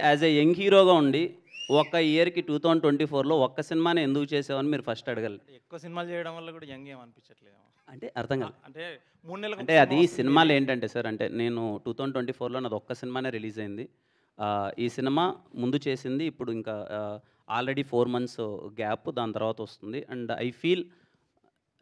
యాజ్ ఏ యంగ్ హీరోగా ఉండి ఒక్క ఇయర్కి 2024లో ఒక్క సినిమాని ఎందుకు చేసామని మీరు ఫస్ట్ అడగాలి. ఎక్కువ సినిమాలు చేయడం వల్ల కూడా యంగ్ ఏమనిపించట్లేదు అంటే అర్థం కాదు. అంటే 3 నెలలకు అంటే అది సినిమాలు ఏంటంటే సార్, అంటే నేను 2024లో నాది ఒక్క సినిమానే రిలీజ్ అయింది. ఈ సినిమా ముందు చేసింది ఇప్పుడు ఇంకా ఆల్రెడీ 4 months గ్యాప్, దాని తర్వాత వస్తుంది. అండ్ ఐ ఫీల్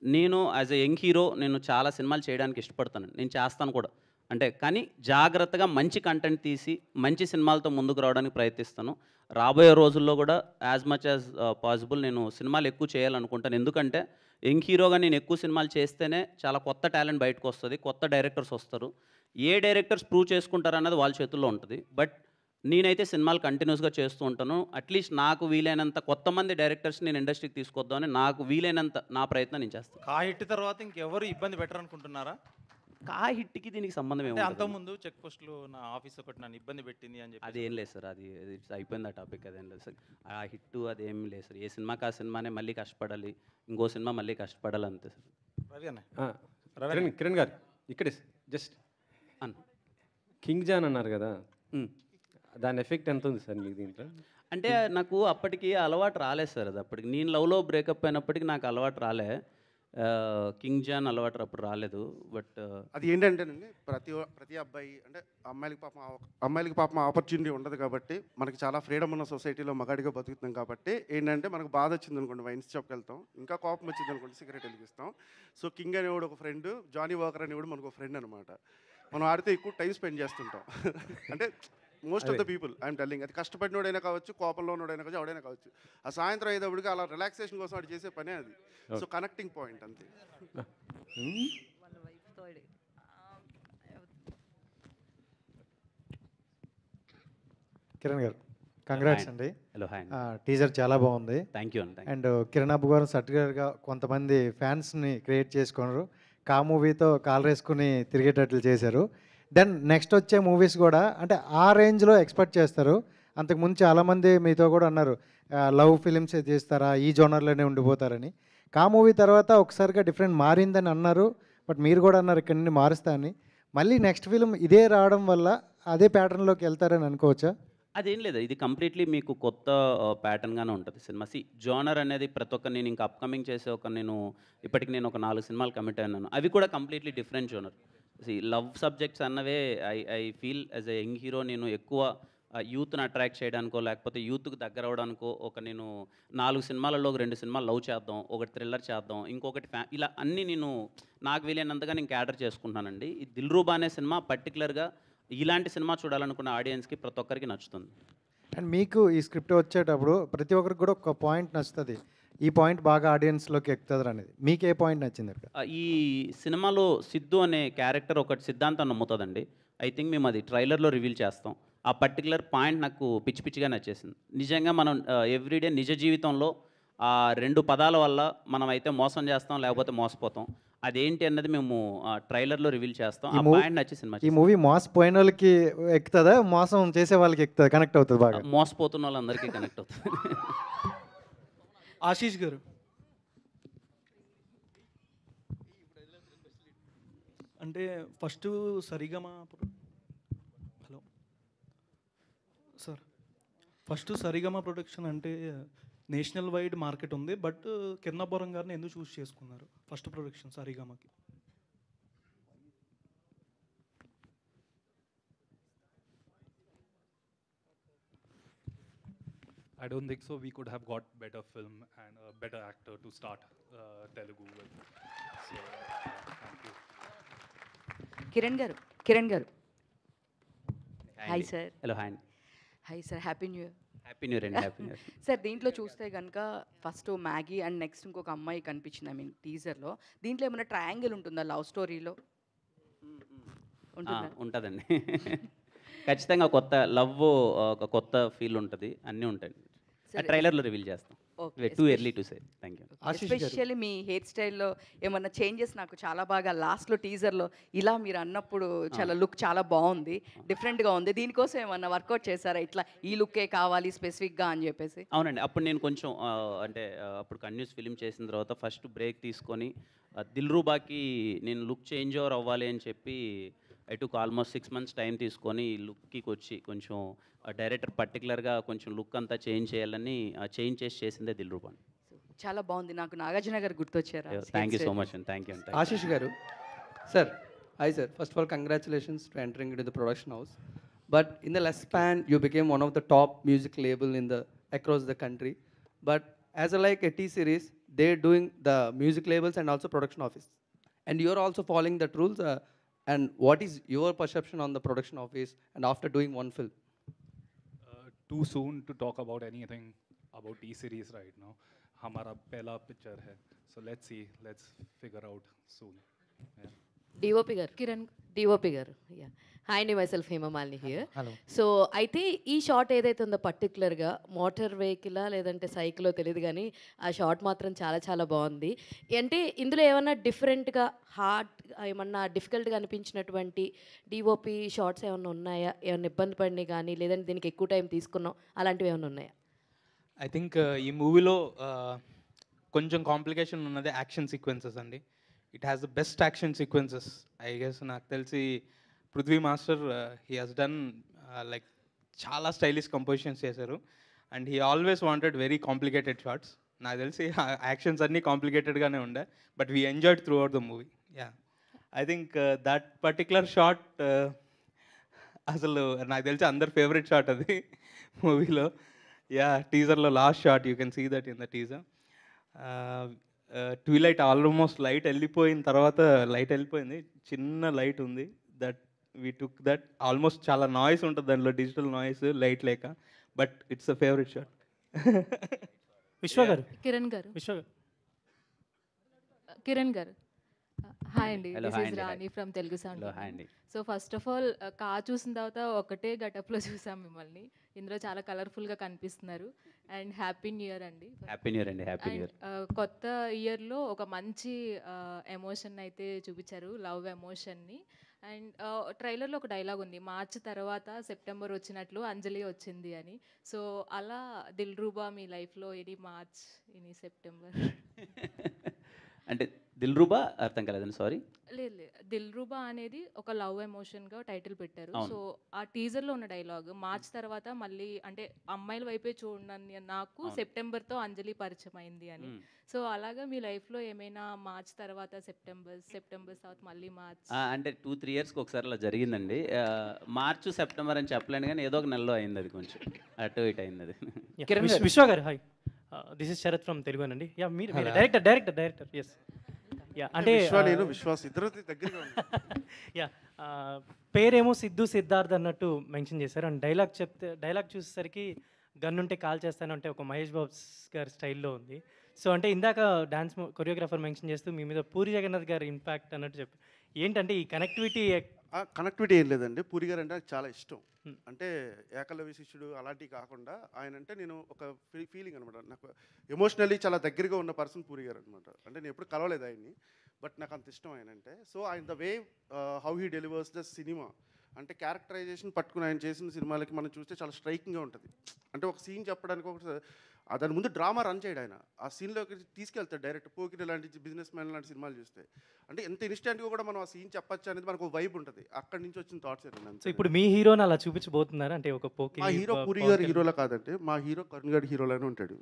నేను యాజ్ ఎ యంగ్ హీరో నేను చాలా సినిమాలు చేయడానికి ఇష్టపడతాను, నేను చేస్తాను కూడా. అంటే కానీ జాగ్రత్తగా మంచి కంటెంట్ తీసి మంచి సినిమాలతో ముందుకు రావడానికి ప్రయత్నిస్తాను. రాబోయే రోజుల్లో కూడా యాజ్ మచ్ యాజ్ పాసిబుల్ నేను సినిమాలు ఎక్కువ చేయాలనుకుంటాను. ఎందుకంటే యంగ్ హీరోగా నేను ఎక్కువ సినిమాలు చేస్తేనే చాలా కొత్త టాలెంట్ బయటకు వస్తుంది, కొత్త డైరెక్టర్స్ వస్తారు. ఏ డైరెక్టర్స్ ప్రూవ్ చేసుకుంటారు అన్నది వాళ్ళ చేతుల్లో ఉంటుంది. బట్ నేనైతే సినిమాలు కంటిన్యూస్గా చేస్తూ ఉంటాను. అట్లీస్ట్ నాకు వీలైనంత కొత్త మంది డైరెక్టర్స్ నేను ఇండస్ట్రీకి తీసుకొద్దామని నాకు వీలైనంత నా ప్రయత్నం నేను చేస్తాను. కా హిట్ తర్వాత ఇంకెవరు ఇబ్బంది పెట్టరు అనుకుంటున్నారా? కా హిట్కి దీనికి సంబంధం ఏమి? అంతకుముందు చెక్ పోస్టులు నా ఆఫీస్ ఒకటి నన్ను ఇబ్బంది పెట్టింది అని చెప్పి అది ఏం లేదు సార్, అది అయిపోయింది ఆ టాపిక్. అదేం లేదు సార్, ఆ హిట్ అదేం లేదు సార్. ఏ సినిమాకి ఆ సినిమానే మళ్ళీ కష్టపడాలి, ఇంకో సినిమా మళ్ళీ కష్టపడాలి అంతే సార్. రవి అన్న, కిరణ్ గారు ఇక్కడే జస్ట్ అన్న కింగ్ జాన్ అన్నారు కదా, దాని ఎఫెక్ట్ ఎంత ఉంది సార్ మీకు దీంట్లో? అంటే నాకు అప్పటికి అలవాటు రాలేదు సార్. అది అప్పటికి నేను లవ్లో బ్రేకప్ అయినప్పటికీ నాకు అలవాటు రాలే. కింగ్ జాన్ అలవాటు అప్పుడు రాలేదు. బట్ అది ఏంటంటేనండి, ప్రతి అబ్బాయి అంటే అమ్మాయిలకి పాపం ఆపర్చునిటీ ఉండదు కాబట్టి, మనకి చాలా ఫ్రీడమ్ ఉన్న సొసైటీలో మగాడిగా బతుకుతున్నాం కాబట్టి ఏంటంటే మనకు బాధ వచ్చింది అనుకోండి వైన్స్ షాప్కి వెళ్తాం, ఇంకా కోపం వచ్చింది అనుకోండి సిగరెట్ వెలిగిస్తాం. సో కింగ్ అనేవాడు ఒక ఫ్రెండ్, జానీ వాకర్ అనేవాడు మనకు ఒక ఫ్రెండ్ అనమాట. మనం ఆడితే ఎక్కువ టైం స్పెండ్ చేస్తుంటాం. అంటే most of the people I'm telling, అది కష్టపడినోడైనా కావచ్చు, కోపంలో ఉన్నోడైనా కావచ్చు, ఎవడైనా కావచ్చు, ఆ సాయంత్రం అయ్యేటప్పటికి అలా రిలాక్సేషన్ కోసం వాడు చేసే పనే అది. సో కనెక్టింగ్ పాయింట్ అంతే. కిరణ్ గారు కంగ్రాట్స్ అండి. Hello, hi. టీజర్ చాలా బాగుంది. థ్యాంక్ యూ అండి. అండ్ కిరణ్ అబ్బు గారు సర్టిఫికేట్గా కొంతమంది ఫ్యాన్స్ని క్రియేట్ చేసుకున్నారు, కా మూవీతో కాల్ వేసుకుని తిరిగేటట్లు చేశారు. దెన్ నెక్స్ట్ వచ్చే మూవీస్ కూడా అంటే ఆ రేంజ్లో ఎక్స్పెక్ట్ చేస్తారు. అంతకుముందు చాలామంది మీతో కూడా అన్నారు లవ్ ఫిలిమ్స్ తీస్తారా, ఈ జోనర్లోనే ఉండిపోతారని. కా మూవీ తర్వాత ఒకసారిగా డిఫరెంట్ మారిందని అన్నారు, బట్ మీరు కూడా అన్నారు ఇక్కడ నుండి మారుస్తా అని. మళ్ళీ నెక్స్ట్ ఫిలిం ఇదే రావడం వల్ల అదే ప్యాటర్న్లోకి వెళ్తారని అనుకోవచ్చా? అదేం లేదు, ఇది కంప్లీట్లీ మీకు కొత్త ప్యాటర్న్గానే ఉంటుంది సినిమా. జోనర్ అనేది ప్రతి ఒక్క నేను ఇంకా అప్కమింగ్ చేసే ఇప్పటికి నేను ఒక 4 సినిమాలు కమిట్ అయినాను, అవి కూడా completely different genre. Love subjects అన్నవే I feel as a young hero నేను ఎక్కువ యూత్ని అట్రాక్ట్ చేయడానికో లేకపోతే యూత్కి దగ్గర అవడానికో నేను 4 సినిమాలలో ఒక 2 సినిమాలు లవ్ చేద్దాం, ఒకటి థ్రిల్లర్ చేద్దాం, ఇంకొకటి ఇలా అన్నీ నేను నాకు వీలైనంతగా నేను క్యాటర్ చేసుకుంటున్నానండి. ఈ దిల్రూబా అనే సినిమా పర్టికులర్గా ఇలాంటి సినిమా చూడాలనుకున్న ఆడియన్స్కి ప్రతి ఒక్కరికి నచ్చుతుంది. అండ్ మీకు ఈ స్క్రిప్ట్ వచ్చేటప్పుడు ప్రతి ఒక్కరికి కూడా ఒక పాయింట్ నచ్చుతుంది, ఈ పాయింట్ బాగా ఆడియన్స్లోకి ఎక్కుతుంది అనేది. మీకు ఏ పాయింట్ నచ్చింది? ఈ సినిమాలో సిద్ధు అనే క్యారెక్టర్ ఒకటి సిద్ధాంతం నమ్ముతుందండి. ఐ థింక్ మేము అది ట్రైలర్లో రివీల్ చేస్తాం. ఆ పర్టికులర్ పాయింట్ నాకు పిచ్చి పిచ్చిగా నచ్చేసింది. నిజంగా మనం ఎవ్రీడే నిజ జీవితంలో ఆ 2 పదాల వల్ల మనం అయితే మోసం చేస్తాం లేకపోతే మోసపోతాం. అదేంటి అన్నది మేము ట్రైలర్లో రివీల్ చేస్తాం. ఆ పాయింట్ నచ్చి సినిమా. ఈ మూవీ మోసపోయిన వాళ్ళకి ఎక్కుతుందా, మోసం చేసే వాళ్ళకి ఎక్కుతుంది, కనెక్ట్ అవుతుంది బాగా? మోసపోతున్న వాళ్ళందరికీ కనెక్ట్ అవుతుంది. ఆశీష్ గారు, అంటే first Saregama hello sir, first Saregama production అంటే నేషనల్ వైడ్ మార్కెట్ ఉంది, బట్ కిరణాపురం గారిని ఎందుకు చూస్ చేసుకున్నారు ఫస్ట్ ప్రొడక్షన్ సరిగమకి? I don't think so. We could have got better film and a better actor to start Telugu with. So, thank you. Kiran garu hi sir. Hello hi అండి. Hi sir, happy new year. Happy new year అండి. Happy new year. Sir దీంట్లో చూస్తే కనుక first Maggi and next ఇంకొక అమ్మాయి కనిపించింది, I mean టీజర్లో. దీంట్లో ఏమైనా ట్రయాంగిల్ ఉంటుందా లవ్ స్టోరీలో? ఉంటుందా? ఉంటుందండి. ఖచ్చితంగా కొత్త లవ్, ఒక కొత్త ఫీల్ ఉంటుంది, అన్నీ ఉంటాయి. ట్రైలర్లో రివీల్ చేస్తాం. Too early to say. Thank you. Especially me hair స్టైల్లో ఏమన్నా చేంజెస్ నాకు చాలా బాగా లాస్ట్లో టీజర్లో ఇలా మీరు అన్నప్పుడు చాలా లుక్ చాలా బాగుంది, డిఫరెంట్గా ఉంది. దీనికోసం ఏమన్నా వర్కౌట్ చేశారా, ఇట్లా ఈ లుక్కే కావాలి స్పెసిఫిక్గా అని చెప్పేసి? అవునండి. అప్పుడు నేను కొంచెం అంటే అప్పుడు కన్యూస్ ఫిలిం చేసిన తర్వాత ఫస్ట్ బ్రేక్ తీసుకొని దిల్రూబాకి నేను లుక్ చేంజ్ ఓవర్ అవ్వాలి అని చెప్పి I took almost 6 months time తీసుకొని లుక్కి వచ్చి కొంచెం డైరెక్టర్ పర్టికులర్గా కొంచెం లుక్ అంతా చేంజ్ చేయాలని చేంజ్ చేసిందే దిల్రూబా. చాలా బాగుంది. నాకు నాగార్జున గారు గుర్తొచ్చారా? థ్యాంక్ యూ సో మచ్ అండి. Thank you. Ashish garu sir, hi sir. First of all congratulations to entering in to the production house. But in the less span you became one of the top music label in the across the country. But as a like a T Series, they doing the music labels and also production office, and you are also following that rules. And what is your perception on the production office and after doing one film? Too soon to talk about anything about T-series right now. हमारा पहला picture है, so let's see, let's figure out soon. Yeah. DOP గారు yeah. Hi అండి, myself Hema Malini here. So అయితే ఈ shot ఏదైతే ఉందో పర్టికులర్గా మోటార్ వెహికలా లేదంటే సైకిలో తెలియదు, కానీ ఆ షాట్ మాత్రం చాలా చాలా బాగుంది. అంటే ఇందులో ఏమన్నా డిఫరెంట్గా హార్డ్ ఏమన్నా డిఫికల్ట్గా అనిపించినటువంటి డిఓపి షార్ట్స్ ఏమన్నా ఉన్నాయా? ఏమన్నా ఇబ్బంది పడినాయి కానీ, లేదంటే దీనికి ఎక్కువ టైం తీసుకున్నాం అలాంటివి ఏమైనా ఉన్నాయా? ఐ థింక్ ఈ మూవీలో కొంచెం కాంప్లికేషన్ ఉన్నది యాక్షన్ సీక్వెన్సెస్ అండి. It has the best action sequences I guess. నాకు తెలిసి Prithvi master he has done like చాలా స్టైలిష్ కంపోజిషన్స్ చేశారు, and he always wanted very complicated shots. నాకు తెలిసి యాక్షన్స్ అన్నీ కాంప్లికేటెడ్గానే ఉండే, but we enjoyed throughout the movie. Yeah, I think that particular shot అసలు నాకు తెలిసి అందరి ఫేవరెట్ షాట్ అది మూవీలో. యా, టీజర్లో last shot you can see that in the teaser. Twilight almost light వెళ్ళిపోయిన తర్వాత, లైట్ వెళ్ళిపోయింది, చిన్న లైట్ ఉంది, that we took that. Almost చాలా నాయిస్ ఉంటుంది దాంట్లో, డిజిటల్ నాయిస్, లైట్ లేక, but it's a favourite shot. Kiran garu hi అండి, this is Rani from Telugu sound. So first of all కా చూసిన తర్వాత ఒకటే గెటప్లో చూసాం మిమ్మల్ని. ఇందులో చాలా కలర్ఫుల్గా కనిపిస్తున్నారు. అండ్ హ్యాపీ న్యూ ఇయర్ అండి. హ్యాపీ న్యూ ఇయర్ అండి. Happy new year. కొత్త ఇయర్లో ఒక మంచి ఎమోషన్ అయితే చూపించారు, లవ్ ఎమోషన్ని. అండ్ ట్రైలర్లో ఒక డైలాగ్ ఉంది, మార్చ్ తర్వాత సెప్టెంబర్ వచ్చినట్లు అంజలి వచ్చింది అని. సో అలా దిల్రూబా మీ లైఫ్లో ఎనీ మార్చ్ ఎనీ సెప్టెంబర్? అంటే దిల్రూబా అర్థం కాలేదండి, సారీ. లేదు, దిల్రూబా అనేది ఒక లవ్ ఎమోషన్గా టైటిల్ పెట్టారు. అవును. సో ఆ టీజర్లో ఉన్న డైలాగ్ మార్చ్ తర్వాత మళ్ళీ అంటే అమ్మాయిల వైపే చూడండి, నాకు సెప్టెంబర్తో అంజలి పరిచయం అయింది అని. సో అలాగా మీ లైఫ్లో ఏమైనా మార్చ్ తర్వాత సెప్టెంబర్ తర్వాత మళ్ళీ మార్చ్ అంటే 2-3 yearsకి ఒకసారి అలా జరిగిందండి. మార్చ్ సెప్టెంబర్ అని చెప్పలేను, కానీ ఏదో ఒక నెలలో అయింది, అది కొంచెం అటు ఇటు అయింది అది. విశ్వ గారు hi, this is Sharath from Telugu అండి. యా, మీరు డైరెక్టర్ ఎస్. యా, అంటే విశ్వాస్ ఇద్దరు దగ్గరగా యా, పేరేమో సిద్ధు సిద్ధార్థ్ అన్నట్టు మెన్షన్ చేశారు. అండ్ డైలాగ్ చూసేసరికి గన్ ఉంటే కాల్ చేస్తానంటే ఒక మహేష్ బాబు గారి స్టైల్లో ఉంది. సో అంటే ఇందాక డాన్స్ కొరియోగ్రాఫర్ మెన్షన్ చేస్తూ మీ మీద పూరి జగన్నాథ్ గారి ఇంపాక్ట్ అన్నట్టు చెప్పి, ఏంటంటే ఈ కనెక్టివిటీ ఏం లేదండి. పూరి గారు అంటే నాకు చాలా ఇష్టం. అంటే ఏకలవ్య శిష్యుడు అలాంటివి కాకుండా ఆయన అంటే నేను ఒక ఫీలింగ్ అనమాట. నాకు ఎమోషనల్లీ చాలా దగ్గరగా ఉన్న పర్సన్ పూరి గారు అనమాట. అంటే నేను ఎప్పుడు కలవలేదు ఆయన్ని, బట్ నాకు అంత ఇష్టం ఆయన అంటే. సో ఆయన the way how he delivers the cinema అంటే క్యారెక్టరైజేషన్ పట్టుకుని ఆయన చేసిన సినిమాలకి మనం చూస్తే చాలా స్ట్రైకింగ్గా ఉంటుంది. అంటే ఒక సీన్ చెప్పడానికి ఒక దాని ముందు డ్రామా రన్ చేయడు ఆయన. ఆ సీన్లోకి తీసుకెళ్తాడు డైరెక్ట్. పోకిరి లాంటి బిజినెస్ మ్యాన్ లాంటి సినిమాలు చూస్తే అంటే ఎంత ఇన్స్టెంట్గా కూడా మనం ఆ సీన్ చెప్పచ్చు అనేది మనకు వైబ్ ఉంటుంది. అక్కడి నుంచి వచ్చిన థాట్స్ ఏంటంటే, సో ఇప్పుడు మీ హీరోని అలా చూపించబోతున్నారు అంటే ఒక పోకి మా హీరో పూరి గారు హీరోలా కాదంటే మా హీరో కరుణ్ గారి హీరోలానే ఉంటాడు.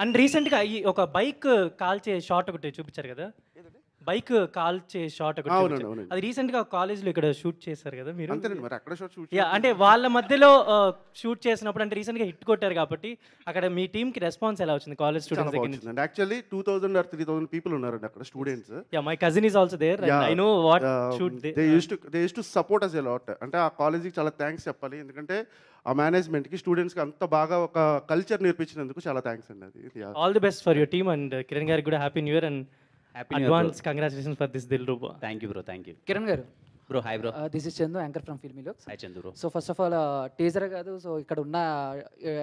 అండ్ రీసెంట్గా ఈ ఒక బైక్ కాల్చే షాట్ ఒకటి చూపించారు కదా, బైక్ కాల్చే షాట్ ఒకటి అవునండి, చూపించారు. అవునండి. అది రీసెంట్గా కాలేజ్లో ఇక్కడ షూట్ చేశారు కదా మీరు. అంతేనండి, మరి అక్కడ షూట్ అంటే వాళ్ళ మధ్యలో షూట్ చేసినప్పుడు అంటే రీసెంట్గా హిట్ కొట్టారు కాబట్టి అక్కడ మీ టీంకి రెస్పాన్స్ ఎలా వచ్చింది కాలేజ్ స్టూడెంట్స్ దగ్గర నుంచి? యాక్చువల్లీ 2000 or 3000 పీపుల్ ఉన్నారండి అక్కడ students. My cousin is also there and I know what shoot they use to support us a lot. అంటే ఆ కాలేజీకి చాలా థ్యాంక్స్ చెప్పాలి, ఎందుకంటే ఆ మేనేజ్మెంట్కి స్టూడెంట్స్కి అంత బాగా ఒక కల్చర్ నేర్పించినందుకు చాలా థ్యాంక్స్ అండి. అది all the best for your team and Kiran గారికి కూడా happy new year and advance congratulations for this Dilruba. Thank you bro, thank you. Kiran garu bro, hi bro. This is Chandu, anchor from filmy looks. Hi Chandu bro. So first of all teaser కాదు, so ఇక్కడ ఉన్న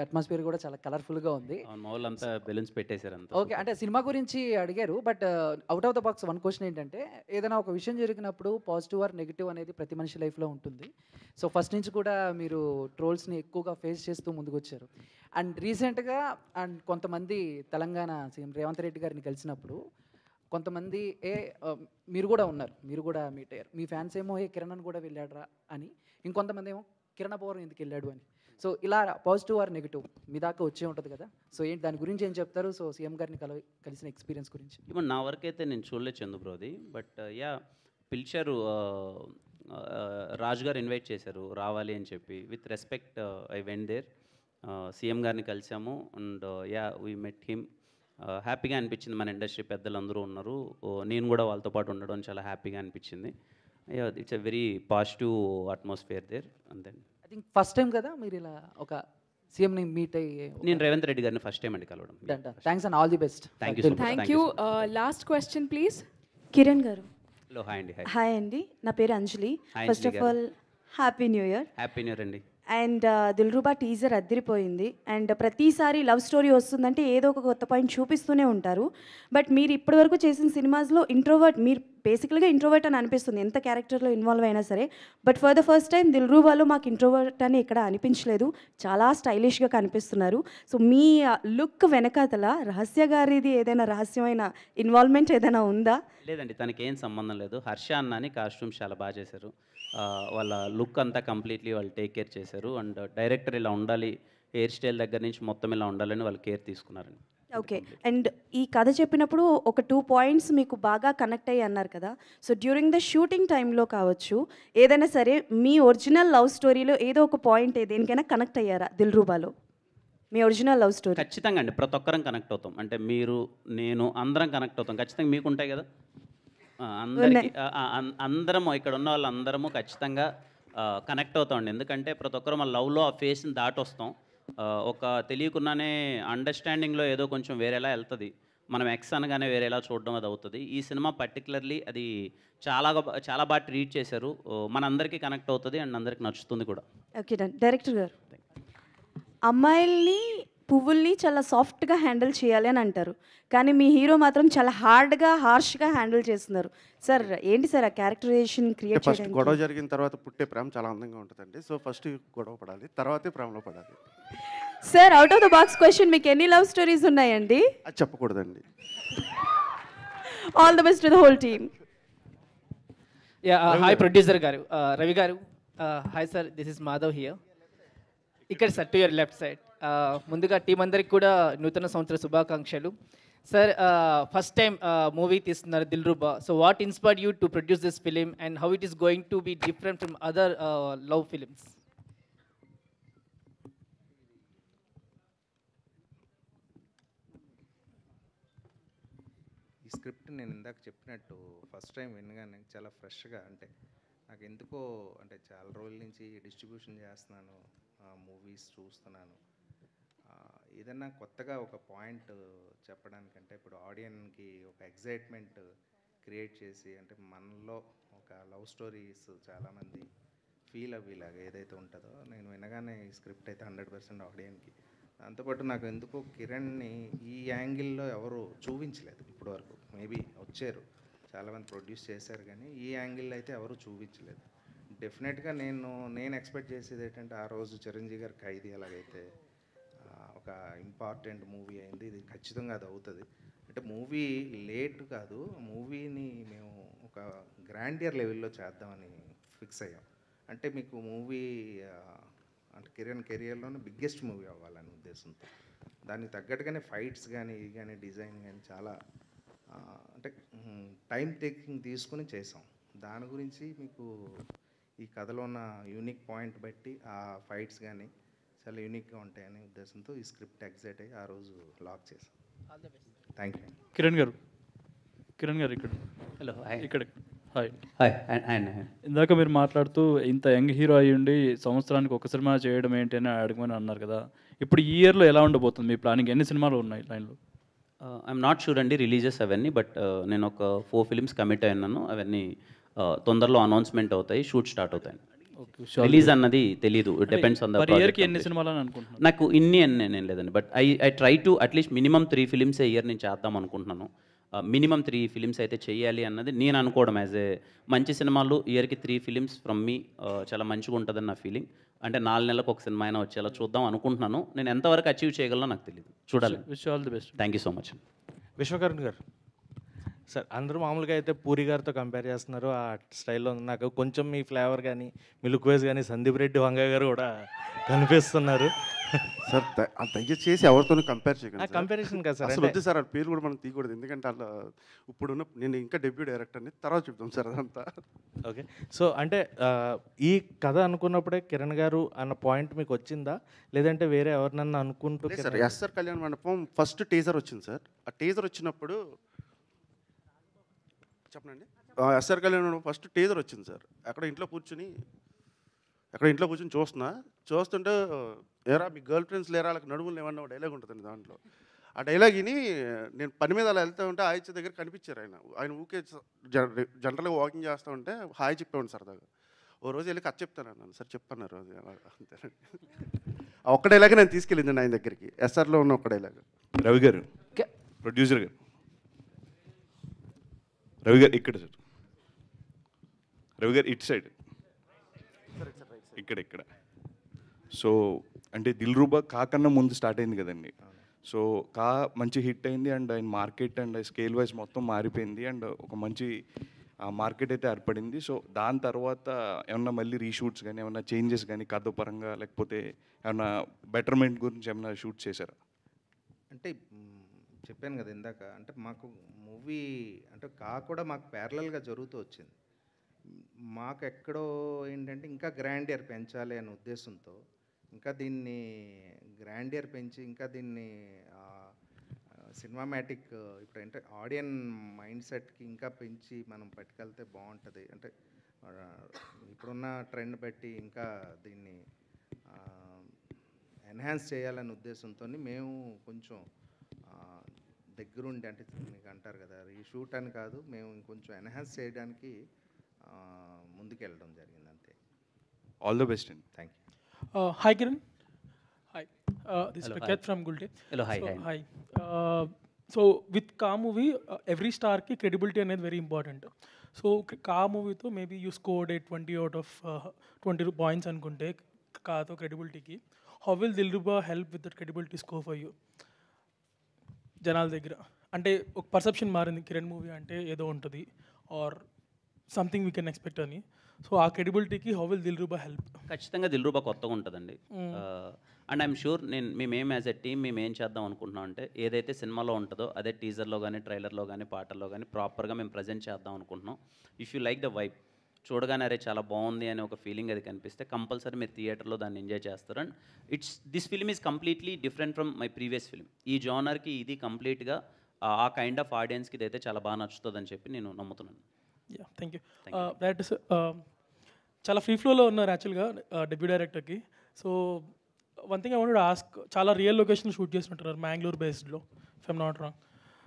atmosphere కూడా చాలా కలర్ఫుల్గా ఉంది. మా వాళ్ళంతా balloons పెట్టేశారు అంతా. ఓకే, అంటే సినిమా గురించి అడిగారు, but out of the box one question ఏంటంటే, ఏదైనా ఒక విషయం జరిగినప్పుడు పాజిటివ్ ఆర్ నెగిటివ్ అనేది ప్రతి మనిషి లైఫ్లో ఉంటుంది. సో ఫస్ట్ నుంచి కూడా మీరు ట్రోల్స్ని ఎక్కువగా ఫేస్ చేస్తూ ముందుకు వచ్చారు. అండ్ రీసెంట్గా అండ్ కొంతమంది తెలంగాణ సీఎం రేవంత్ రెడ్డి గారిని కలిసినప్పుడు కొంతమంది మీరు కూడా ఉన్నారు, మీరు కూడా మీట్ అయ్యారు. మీ ఫ్యాన్స్ ఏమో కిరణ్ అని కూడా వెళ్ళాడరా అని, ఇంకొంతమంది ఏమో కిరణ్ అబ్బవరం ఎందుకు వెళ్ళాడు అని. సో ఇలా పాజిటివ్ ఆర్ నెగిటివ్ మీ దాకా వచ్చే ఉంటుంది కదా, సో ఏంటి దాని గురించి ఏం చెప్తారు? సో సీఎం గారిని కలిసిన ఎక్స్పీరియన్స్ గురించి. ఇప్పుడు నా వరకు అయితే నేను చూడలేదు చందు బ్రోది, బట్ యా పిలిచారు, రాజు గారు ఇన్వైట్ చేశారు రావాలి అని చెప్పి. With respect I went there. CM గారిని కలిసాము and yeah we met him. హ్యాపీగా అనిపించింది, మన ఇండస్ట్రీ పెద్దలు అందరూ ఉన్నారు, నేను కూడా వాళ్ళతో పాటు ఉండడం చాలా హ్యాపీగా అనిపించింది. It's a very positive atmosphere there. అంతే. ఐ థింక్ ఫస్ట్ టైం కదా మీరు ఇలా ఒక సీఎంని మీట్ అయ్యి? నేను రేవంత్ రెడ్డి గారిని ఫస్ట్ టైం అండి కలవడం. Thanks and all the best. Thank you. Thank you. Last question please. Kiran garu. Hello, hi అండి. హాయ్ అండి, నా పేరు Anjali. First of all happy new year. Happy new year అండి. అండ్ దిల్రూబా టీజర్ అద్దరిపోయింది. అండ్ ప్రతిసారి లవ్ స్టోరీ వస్తుందంటే ఏదో ఒక కొత్త పాయింట్ చూపిస్తూనే ఉంటారు. బట్ మీరు ఇప్పటివరకు చేసిన సినిమాస్లో ఇంట్రోవర్ట్, మీరు బేసికల్గా ఇంట్రోవర్ట్ అని అనిపిస్తుంది ఎంత క్యారెక్టర్లో ఇన్వాల్వ్ అయినా సరే. But for the first time దిల్రూబాలో మాకు ఇంట్రోవర్ట్ అని ఇక్కడ అనిపించలేదు, చాలా స్టైలిష్గా కనిపిస్తున్నారు. సో మీ లుక్ వెనకాతల రహస్య గారిది ఏదైనా రహస్యమైన ఇన్వాల్వ్మెంట్ ఏదైనా ఉందా? లేదండి, తనకి ఏం సంబంధం లేదు. హర్ష అన్నని కాస్ట్యూమ్స్ చాలా బాగా చేశారు. వాళ్ళ లుక్ అంతా కంప్లీట్లీ వాళ్ళు టేక్ కేర్ చేశారు. అండ్ డైరెక్టర్ ఇలా ఉండాలి, హెయిర్ స్టైల్ దగ్గర నుంచి మొత్తం ఇలా ఉండాలని వాళ్ళు కేర్ తీసుకున్నారండి. ఓకే. అండ్ ఈ కథ చెప్పినప్పుడు ఒక 2 పాయింట్స్ మీకు బాగా కనెక్ట్ అయ్యి అన్నారు కదా. సో డ్యూరింగ్ ద షూటింగ్ టైంలో కావచ్చు, ఏదైనా సరే మీ ఒరిజినల్ లవ్ స్టోరీలో ఏదో ఒక పాయింట్ దేనికైనా కనెక్ట్ అయ్యారా దిల్రూబాలో? మీ ఒరిజినల్ లవ్ స్టోరీ. ఖచ్చితంగా అండి, ప్రతి ఒక్కరం కనెక్ట్ అవుతాం. అంటే మీరు, నేను, అందరం కనెక్ట్ అవుతాం. ఖచ్చితంగా మీకు ఉంటాయి కదా, అందరికీ అందరం ఇక్కడ ఉన్న వాళ్ళందరము ఖచ్చితంగా కనెక్ట్ అవుతామండి. ఎందుకంటే ప్రతి ఒక్కరు మన లవ్లో ఆ ఫేస్ని దాటి వస్తాం. ఒక తెలియకుండానే అండర్స్టాండింగ్లో ఏదో కొంచెం వేరేలా వెళ్తుంది, మనం ఎక్స్ అనగానే వేరేలా చూడడం అది అవుతుంది. ఈ సినిమా పర్టికులర్లీ అది చాలా చాలా బాగా ట్రీట్ చేశారు, మనందరికీ కనెక్ట్ అవుతుంది అండ్ అందరికి నచ్చుతుంది కూడా. Okay done. డైరెక్టర్ గారు, అమ్మాయిల్ని పువ్వుల్ని చాలా సాఫ్ట్గా హ్యాండిల్ చేయాలి అని అంటారు, కానీ మీ హీరో మాత్రం చాలా హార్డ్గా హార్ష్గా హ్యాండిల్ చేస్తున్నారు. సార్ ఏంటి సార్ ఆ క్యారెక్టరైజేషన్ క్రియేట్ ఫస్ట్ చేయడానికి? గొడవ జరిగిన తర్వాత పుట్టే ప్రేమ చాలా అందంగా ఉంటుందండి. సో ఫస్ట్ గొడవ పడాలి, తర్వాతే ప్రేమలో పడాలి. Sir out of the box question, మీకు ఎన్ని లవ్ స్టోరీస్ ఉన్నాయండి? అది చెప్పకూడదండి. All the best to the whole team. Hi producer garu, Ravi garu. Hi sir, this is Madhav here. ఇక్కడ sir to your left side. ముందుగా టీం అందరికి కూడా నూతన సంవత్సర శుభాకాంక్షలు. సార్ ఫస్ట్ టైం మూవీ తీస్తున్నారు Dilruba. So what inspired you to produce this film and how it is going to be different from other love films? ఈ script నేను ఇందాక చెప్పినట్టు ఫస్ట్ టైం వినగానే చాలా ఫ్రెష్గా, అంటే నాకు ఎందుకో అంటే చాలా రోజుల నుంచి డిస్ట్రిబ్యూషన్ చేస్తున్నాను, మూవీస్ చూస్తున్నాను, ఏదన్నా కొత్తగా ఒక పాయింట్ చెప్పడానికంటే ఇప్పుడు ఆడియన్కి ఒక ఎగ్జైట్మెంట్ క్రియేట్ చేసి, అంటే మనలో ఒక లవ్ స్టోరీస్ చాలామంది ఫీల్ అవ్వేలాగా ఏదైతే ఉంటుందో, నేను వినగానే ఈ స్క్రిప్ట్ అయితే 100% ఆడియన్కి. దాంతోపాటు నాకు ఎందుకో కిరణ్ని ఈ యాంగిల్లో ఎవరు చూపించలేదు ఇప్పటివరకు. మేబీ వచ్చారు చాలామంది ప్రొడ్యూస్ చేశారు, కానీ ఈ యాంగిల్లో అయితే ఎవరు చూపించలేదు. డెఫినెట్గా నేను ఎక్స్పెక్ట్ చేసేది ఏంటంటే ఆ రోజు చిరంజీవి గారి ఖైదీ ఎలాగైతే ఒక ఇంపార్టెంట్ మూవీ అయింది, ఇది ఖచ్చితంగా అది అవుతుంది. అంటే మూవీ లేట్ కాదు, మూవీని మేము ఒక గ్రాండియర్ లెవెల్లో చేద్దామని ఫిక్స్ అయ్యాం. అంటే మీకు మూవీ అంటే కిరణ్ కెరియర్లోనే బిగ్గెస్ట్ మూవీ అవ్వాలనే ఉద్దేశంతో దానికి తగ్గట్టుగానే ఫైట్స్ కానీ ఇది కానీ డిజైన్ కానీ చాలా అంటే టైం టేకింగ్ తీసుకుని చేసాం. దాని గురించి మీకు ఈ కథలో ఉన్న యూనిక్ పాయింట్ బట్టి ఆ ఫైట్స్ కానీ చాలా యూనిక్గా ఉంటాయనే ఉద్దేశంతో ఈ స్క్రిప్ట్ ఎగ్జైట్ అయ్యి ఆ రోజు లాక్ చేసాం. Thank you. కిరణ్ గారు ఇక్కడ హలో ఇక్కడ హాయ్ హాయ్ అండ్ ఇందాక మీరు మాట్లాడుతూ ఇంత యంగ్ హీరో అయ్యి ఉండి సంవత్సరానికి ఒక సినిమా చేయడం ఏంటి అని అడగమని అన్నారు కదా, ఇప్పుడు ఈ ఇయర్లో ఎలా ఉండబోతుంది మీ ప్లానింగ్? ఎన్ని సినిమాలు ఉన్నాయి లైన్లో? ఐఎమ్ నాట్ షూర్ అండి రిలీజెస్ అవన్నీ, బట్ నేను ఒక 4 ఫిలిమ్స్ కమిట్ అయినాను. అవన్నీ తొందరలో అనౌన్స్మెంట్ అవుతాయి, షూట్ స్టార్ట్ అవుతాయి. రిలీజ్ అన్నది తెలీదు, డిపెండ్స్ ఆన్ ద ఇయర్కి ఎన్ని సినిమాలు అని అనుకుంటున్నాను? నాకు ఇన్ని అని నేను లేదండి, but I try to at least minimum 3 films year నేను చేద్దాం అనుకుంటున్నాను. మినిమం 3 ఫిలిమ్స్ అయితే చేయాలి అన్నది నేను అనుకోవడం. యాజ్ ఏ మంచి సినిమాలు ఇయర్కి 3 ఫిలిమ్స్ ఫ్రమ్ మీ చాలా మంచిగా ఉంటుందని నా ఫీలింగ్. అంటే 4 నెలలకు ఒక సినిమా అయినా వచ్చేలా చూద్దాం అనుకుంటున్నాను. నేను ఎంతవరకు అచీవ్ చేయగలనో నాకు తెలియదు, చూడాలి. Wish all the best. Thank you so much. Vishwakaran garu sir, అందరూ మామూలుగా అయితే పూరి గారితో కంపేర్ చేస్తున్నారు ఆ స్టైల్లో. నాకు కొంచెం మీ ఫ్లేవర్ కానీ మీ లుక్ వైజ్ కానీ సందీప్ రెడ్డి వంగ గారు కూడా కనిపిస్తున్నారు సార్. దయచేసి ఎవరితో కంపేర్ చేయకండి. కంపారిజన్ కదా సార్, అసలు వద్దు సార్, ఆ పేరు కూడా మనం తీయకూడదు. ఎందుకంటే అలా ఇప్పుడున్న నేను ఇంకా డెబ్యూ డైరెక్టర్ని, తర్వాత చెప్తాం సార్ అదంతా. ఓకే. సో అంటే ఈ కథ అనుకున్నప్పుడే కిరణ్ గారు అన్న పాయింట్ మీకు వచ్చిందా, లేదంటే వేరే ఎవరినన్నా అనుకుంటూ? సార్ ఎస్ఆర్ కళ్యాణ మండపం ఫస్ట్ టీజర్ వచ్చింది సార్. ఆ టీజర్ వచ్చినప్పుడు చెప్పనండి, ఎస్ఆర్ కళ్యాణ మండపం ఫస్ట్ టీజర్ వచ్చింది సార్. అక్కడ ఇంట్లో కూర్చుని చూస్తుంటే ఏరా మీ గర్ల్ ఫ్రెండ్స్ లేరా, వాళ్ళకి నడుములు ఏమన్నా డైలాగ్ ఉంటుందండి దాంట్లో. ఆ డైలాగ్ విని నేను పని మీద అలా వెళ్తూ ఉంటే ఆయిచ్చ దగ్గర కనిపించారు ఆయన ఊకే జనరల్గా వాకింగ్ చేస్తూ ఉంటే హాయ్ చెప్పేవాడు సరదాగా. ఓ రోజు వెళ్ళి కథ చెప్తాను అన్నాను. సార్ చెప్పన్నారు అది అంతే. ఒక్క డైలాగ్ నేను తీసుకెళ్ళిందండి ఆయన దగ్గరికి, ఎస్ఆర్లో ఉన్న ఒక్క డైలాగ్. రవి గారు, ప్రొడ్యూసర్ గారు, రవి గారు ఇక్కడ సార్, రవి గారు ఇటు సైడ్, ఇక్కడ. సో అంటే దిల్రూబా కాకన్నా ముందు స్టార్ట్ అయింది కదండి. సో కా మంచి హిట్ అయింది అండ్ ఆయన మార్కెట్ అండ్ స్కేల్ వైజ్ మొత్తం మారిపోయింది అండ్ ఒక మంచి మార్కెట్ అయితే ఏర్పడింది. సో దాని తర్వాత ఏమన్నా మళ్ళీ రీషూట్స్ కానీ ఏమన్నా చేంజెస్ కానీ కథ పరంగా, లేకపోతే ఏమన్నా బెటర్మెంట్ గురించి ఏమన్నా షూట్ చేశారా? అంటే చెప్పాను కదా ఇందాక, అంటే మాకు మూవీ అంటే కూడా మాకు ప్యారలల్గా జరుగుతూ వచ్చింది. మాకు ఎక్కడో ఏంటంటే ఇంకా గ్రాండియర్ పెంచాలి అనే ఉద్దేశంతో ఇంకా దీన్ని గ్రాండియర్ పెంచి ఇంకా దీన్ని సినిమామాటిక్ ఇప్పుడు అంటే ఆడియన్ మైండ్ సెట్కి ఇంకా పెంచి మనం పట్టుకెళ్తే బాగుంటుంది. అంటే ఇప్పుడున్న ట్రెండ్ బట్టి ఇంకా దీన్ని ఎన్హాన్స్ చేయాలనే ఉద్దేశంతో మేము కొంచెం దగ్గరుండి, అంటే మీకు అంటారు కదా రీషూట్ అని కాదు, మేము ఇంకొంచెం ఎన్హాన్స్ చేయడానికి ముందుకెళ్ళడం జరిగింది అంతే. ఆల్ ద బెస్ట్ అండి. Thank you. Hi Kiran. Hi. This is Hello, Prakyat hi. from Gulte. Hello, hi. So, hi. So with Ka movie, every star ki credibility అనేది very important. So Ka movie తో maybe you scored a 20 out of 20 points అనుకుంటే Kaతో credibility కి, how will Dilruba help with that credibility score for you? జనాల దగ్గర అంటే ఒక perception మారింది, Kiran movie అంటే ఏదో ఉంటుంది or something we can expect అని. సో ఆ క్రెడిబిలిటీకి హౌ విల్ దిల్రూబా హెల్ప్? ఖచ్చితంగా దిల్రూబా కొత్తగా ఉంటుందండి. అండ్ ఐఎమ్ షూర్ మేమేం యాజ్ ఎ టీమ్ మేము ఏం చేద్దాం అనుకుంటున్నాం అంటే ఏదైతే సినిమాలో ఉంటుందో అదే టీజర్లో కానీ ట్రైలర్లో కానీ పాటల్లో కానీ ప్రాపర్గా మేము ప్రజెంట్ చేద్దాం అనుకుంటున్నాం. If you like the vibe, చూడగానే అరే చాలా బాగుంది అనే ఒక ఫీలింగ్ అది కనిపిస్తే కంపల్సరీ మీరు థియేటర్లో దాన్ని ఎంజాయ్ చేస్తారు. And this film is completely different from my previous film. ఈ జానర్కి ఇది కంప్లీట్గా ఆ కైండ్ ఆఫ్ ఆడియన్స్కి ఇదైతే చాలా బాగా నచ్చుతుందని చెప్పి నేను నమ్ముతున్నాను. Yeah, thank you. That is చాలా ఫ్రీ ఫ్లోలో ఉన్నారు యాక్చువల్గా డెబ్యూ డైరెక్టర్కి. So one thing I wanted to ask, చాలా రియల్ లొకేషన్ షూట్ చేసినట్టున్నారు మ్యాంగ్లూర్ బేస్డ్లో, if I'm not wrong.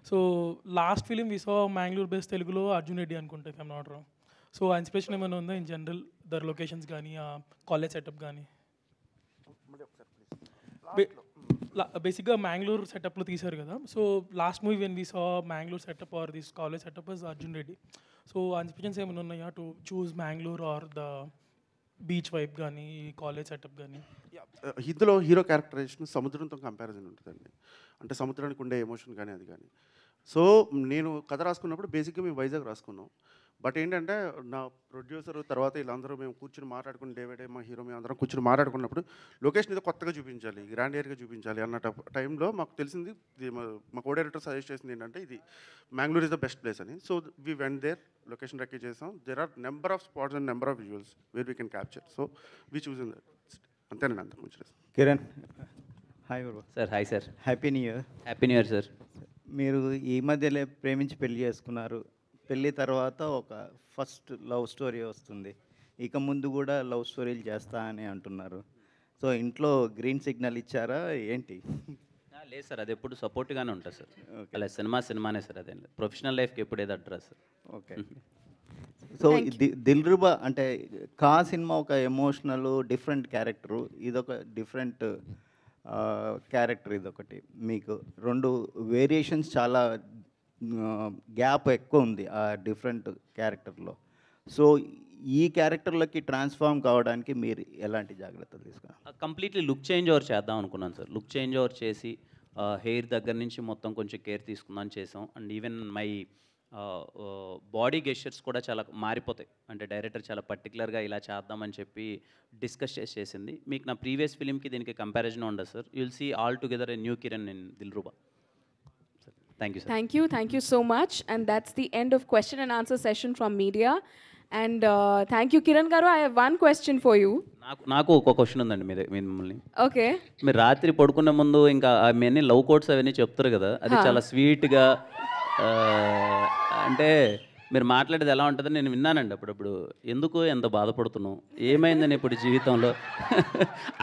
So last film we saw Mangalore based తెలుగులో అర్జున్ రెడ్డి అనుకుంటా, if I'm not wrong. So ఆ ఇన్స్పిరేషన్ ఏమైనా ఉందా ఇన్ జనరల్ దర్ లొకేషన్స్ కానీ ఆ కాలేజ్ సెటప్ కానీ? బేసిక్గా మ్యాంగ్లూర్ సెటప్లో తీశారు కదా. So last movie when we saw Mangalore setup or this college setup is Arjun Reddy. So uh inspirations ఏమైనా ఉన్నాయా to choose Mangalore or the beach vibe కానీ కాలేజ్ సెటప్ కానీ? ఇందులో హీరో క్యారెక్టరైజేషన్ సముద్రంతో కంపారిజన్ ఉంటుందండి. అంటే సముద్రానికి ఉండే ఎమోషన్ కానీ అది కానీ. సో నేను కథ రాసుకున్నప్పుడు బేసిక్గా మేము వైజాగ్ రాసుకున్నాం. బట్ ఏంటంటే నా ప్రొడ్యూసర్ తర్వాత వీళ్ళందరూ మేము కూర్చొని మాట్లాడుకుని డేవిడ్ మా హీరో మేము అందరం కూర్చొని మాట్లాడుకున్నప్పుడు లొకేషన్ ఏదో కొత్తగా చూపించాలి, గ్రాండ్ ఏరియర్గా చూపించాలి అన్న టైంలో మాకు తెలిసింది, మా కో డైరెక్టర్ సజెస్ట్ చేసింది ఏంటంటే ఇది Mangalore is the best place అని. So we went there, location recce చేసాం. There are number of spots and number of visuals where we can capture. So we choose in that. అంతేనండి, అంత మంచి. Kiran hi bro. Sir hi sir. Happy new year. Happy new year sir. మీరు ఈ మధ్యలో ప్రేమించి పెళ్లి చేసుకున్నారు. పెళ్ళి తర్వాత ఒక ఫస్ట్ లవ్ స్టోరీ వస్తుంది. ఇక ముందు కూడా లవ్ స్టోరీలు చేస్తా అని అంటున్నారు. సో ఇంట్లో గ్రీన్ సిగ్నల్ ఇచ్చారా ఏంటి? లేదు సార్, అది ఎప్పుడు సపోర్ట్గానే ఉంటుంది సార్. అలా సినిమానే సార్, అదే ప్రొఫెషనల్ లైఫ్కి ఎప్పుడు ఏది address sir. Okay. So Dilruba అంటే కా సినిమా ఒక ఎమోషనల్ డిఫరెంట్ క్యారెక్టరు, ఇదొక డిఫరెంట్ క్యారెక్టర్. ఇదొకటి మీకు రెండు వేరియేషన్స్, చాలా గ్యాప్ ఎక్కువ ఉంది ఆ డిఫరెంట్ క్యారెక్టర్లో. సో ఈ క్యారెక్టర్లకి ట్రాన్స్ఫార్మ్ కావడానికి మీరు ఎలాంటి జాగ్రత్తలు తీసుకున్నారు? కంప్లీట్లీ లుక్ చేంజ్ ఓవర్ చేద్దాం అనుకున్నాను సార్. లుక్ చేంజ్ ఓవర్ చేసి హెయిర్ దగ్గర నుంచి మొత్తం కొంచెం కేర్ తీసుకుందాం చేసాం. And even my body gestures కూడా చాలా మారిపోతాయి. అంటే డైరెక్టర్ చాలా పర్టికులర్గా ఇలా చేద్దామని చెప్పి డిస్కస్ చేసింది. మీకు నా ప్రీవియస్ ఫిలింకి దీనికి కంపారిజన్ ఉండదు sir. You will see all together a new Kiran in Dilruba. Thank you, sir. Thank you so much. And that's the end of question and answer session from media. And thank you, Kiran garu. I have one question for you. నాకు ఒక question ఉందండి మిమ్మల్ని. Okay. మీరు రాత్రి పడుకునే ముందు ఇంకా అవన్నీ లవ్ కోట్స్ అవన్నీ చెప్తారు కదా, అది చాలా స్వీట్గా అంటే మీరు మాట్లాడేది ఎలా ఉంటుందని నేను విన్నానండి అప్పుడప్పుడు. ఎందుకు ఎంత బాధపడుతున్నావు, ఏమైందని ఇప్పుడు జీవితంలో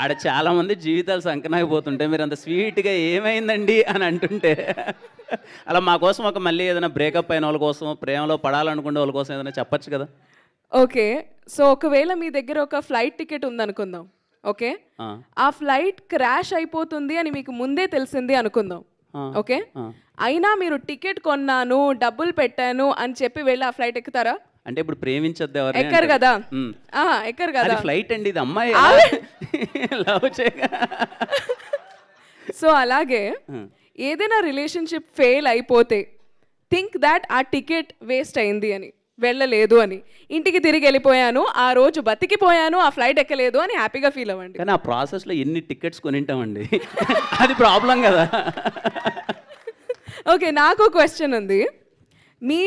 ఆడ చాలామంది జీవితాలు సంకనాగిపోతుంటే మీరు అంత స్వీట్గా ఏమైందండి అని అంటుంటే, అలా మా కోసం ఒక మళ్ళీ ఏదైనా బ్రేకప్ అయిన వాళ్ళ కోసం, ప్రేమలో పడాలనుకునే వాళ్ళ కోసం ఏదైనా చెప్పచ్చు కదా. ఓకే. సో ఒకవేళ మీ దగ్గర ఒక ఫ్లైట్ టికెట్ ఉందనుకుందాం. ఓకే, ఆ ఫ్లైట్ క్రాష్ అయిపోతుంది అని మీకు ముందే తెలిసింది అనుకుందాం. ఓకే, అయినా మీరు టికెట్ కొన్నాను, డబ్బులు పెట్టాను అని చెప్పి వెళ్ళి ఆ ఫ్లైట్ ఎక్కుతారా? అంటే ఇప్పుడు ప్రేమించద్దు ఎవరు ఎక్కరు కదా, ఎక్కరు కదా. ఫ్లైట్ అండి ఇది, అమ్మాయి లవ్ చేయగా. సో అలాగే ఏదైనా రిలేషన్షిప్ ఫెయిల్ అయిపోతే థింక్ దాట్ ఆ టికెట్ వేస్ట్ అయింది అని, వెళ్ళలేదు అని, ఇంటికి తిరిగి వెళ్ళిపోయాను, ఆ రోజు బతికిపోయాను, ఆ ఫ్లైట్ ఎక్కలేదు అని హ్యాపీగా ఫీల్ అవ్వండి. కానీ ఆ ప్రాసెస్లో ఎన్ని టికెట్స్ కొనింటామండి, అది ప్రాబ్లం కదా. ఓకే, నాకు క్వశ్చన్ ఉంది. మీ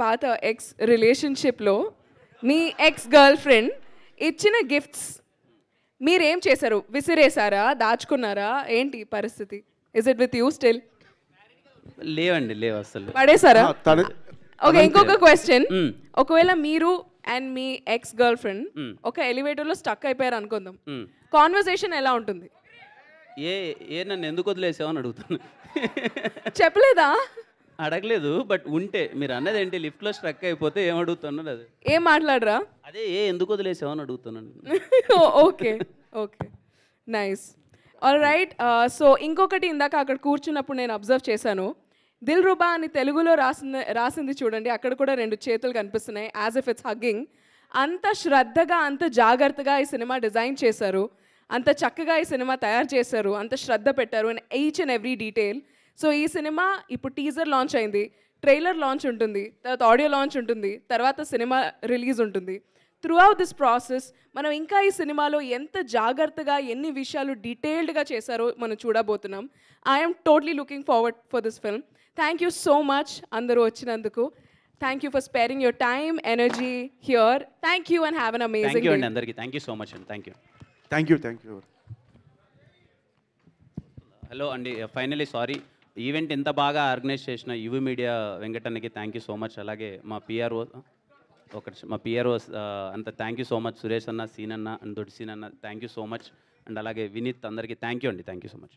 పాత ఎక్స్ రిలేషన్షిప్లో మీ ఎక్స్ గర్ల్ ఫ్రెండ్ ఇచ్చిన గిఫ్ట్స్ మీరేం చేశారు? విసిరేసారా, దాచుకున్నారా, ఏంటి పరిస్థితి? Is it with you still? లేవండి, లేవు అసలు. పడేసారా? ఓకే, ఇంకొక క్వశ్చన్. ఒకవేళ మీరు and me ex girl friend ఒక ఎలివేటర్లో స్టక్ అయిపోయారు అనుకుందాం, కాన్వర్సేషన్ ఎలా ఉంటుంది? ఏ నన్ను ఎందుకు వదిలేసావు అని అడుగుతాను. చెప్పలేదా? అడగలేదు, బట్ ఉంటే మీరు అన్నది ఏంటి, లిఫ్ట్లో స్ట్రక్ అయిపోతే ఏం అడుగుతున్నారు? అది ఏం మాట్లాడరా? అదే ఎందుకు వదిలేసావు అని అడుగుతున్నాను. Okay okay, nice. All right. So ఇంకొకటి, ఇందాక అక్కడ కూర్చున్నప్పుడు నేను అబ్జర్వ్ చేశాను, దిల్రుబా అని తెలుగులో రాసింది చూడండి, అక్కడ కూడా 2 చేతులు కనిపిస్తున్నాయి, యాజ్ ఇఫ్ ఇట్స్ హగ్గింగ్. అంత శ్రద్ధగా, అంత జాగ్రత్తగా ఈ సినిమా డిజైన్ చేశారు, అంత చక్కగా ఈ సినిమా తయారు చేశారు, అంత శ్రద్ధ పెట్టారు in each and every detail. So ఈ సినిమా ఇప్పుడు టీజర్ లాంచ్ అయింది, ట్రైలర్ లాంచ్ ఉంటుంది, తర్వాత ఆడియో లాంచ్ ఉంటుంది, తర్వాత సినిమా రిలీజ్ ఉంటుంది. త్రూ అవుట్ దిస్ ప్రాసెస్ మనం ఇంకా ఈ సినిమాలో ఎంత జాగ్రత్తగా ఎన్ని విషయాలు డీటెయిల్డ్గా చేశారో మనం చూడబోతున్నాం. I'm totally looking forward for this film. Thank you so much అందరూ వచ్చినందుకు. Thank you for sparing your time, energy here. Thank you and have an amazing day. అండి అందరికీ థ్యాంక్ యూ సో మచ్ అండి. Thank you. Thank you. Hello అండి, finally sorry, event ఇంత బాగా organise చేసిన UV media వెంకటన్నకి థ్యాంక్ యూ సో మచ్. అలాగే మా పిఆర్ఓ అంత thank you so much. Suresh అన్న, సీన్ అన్న అండ్ దొడ్డి సీన్ అన్న thank you so much. And అలాగే వినీత్ అందరికీ థ్యాంక్ యూ అండి. Thank you so much.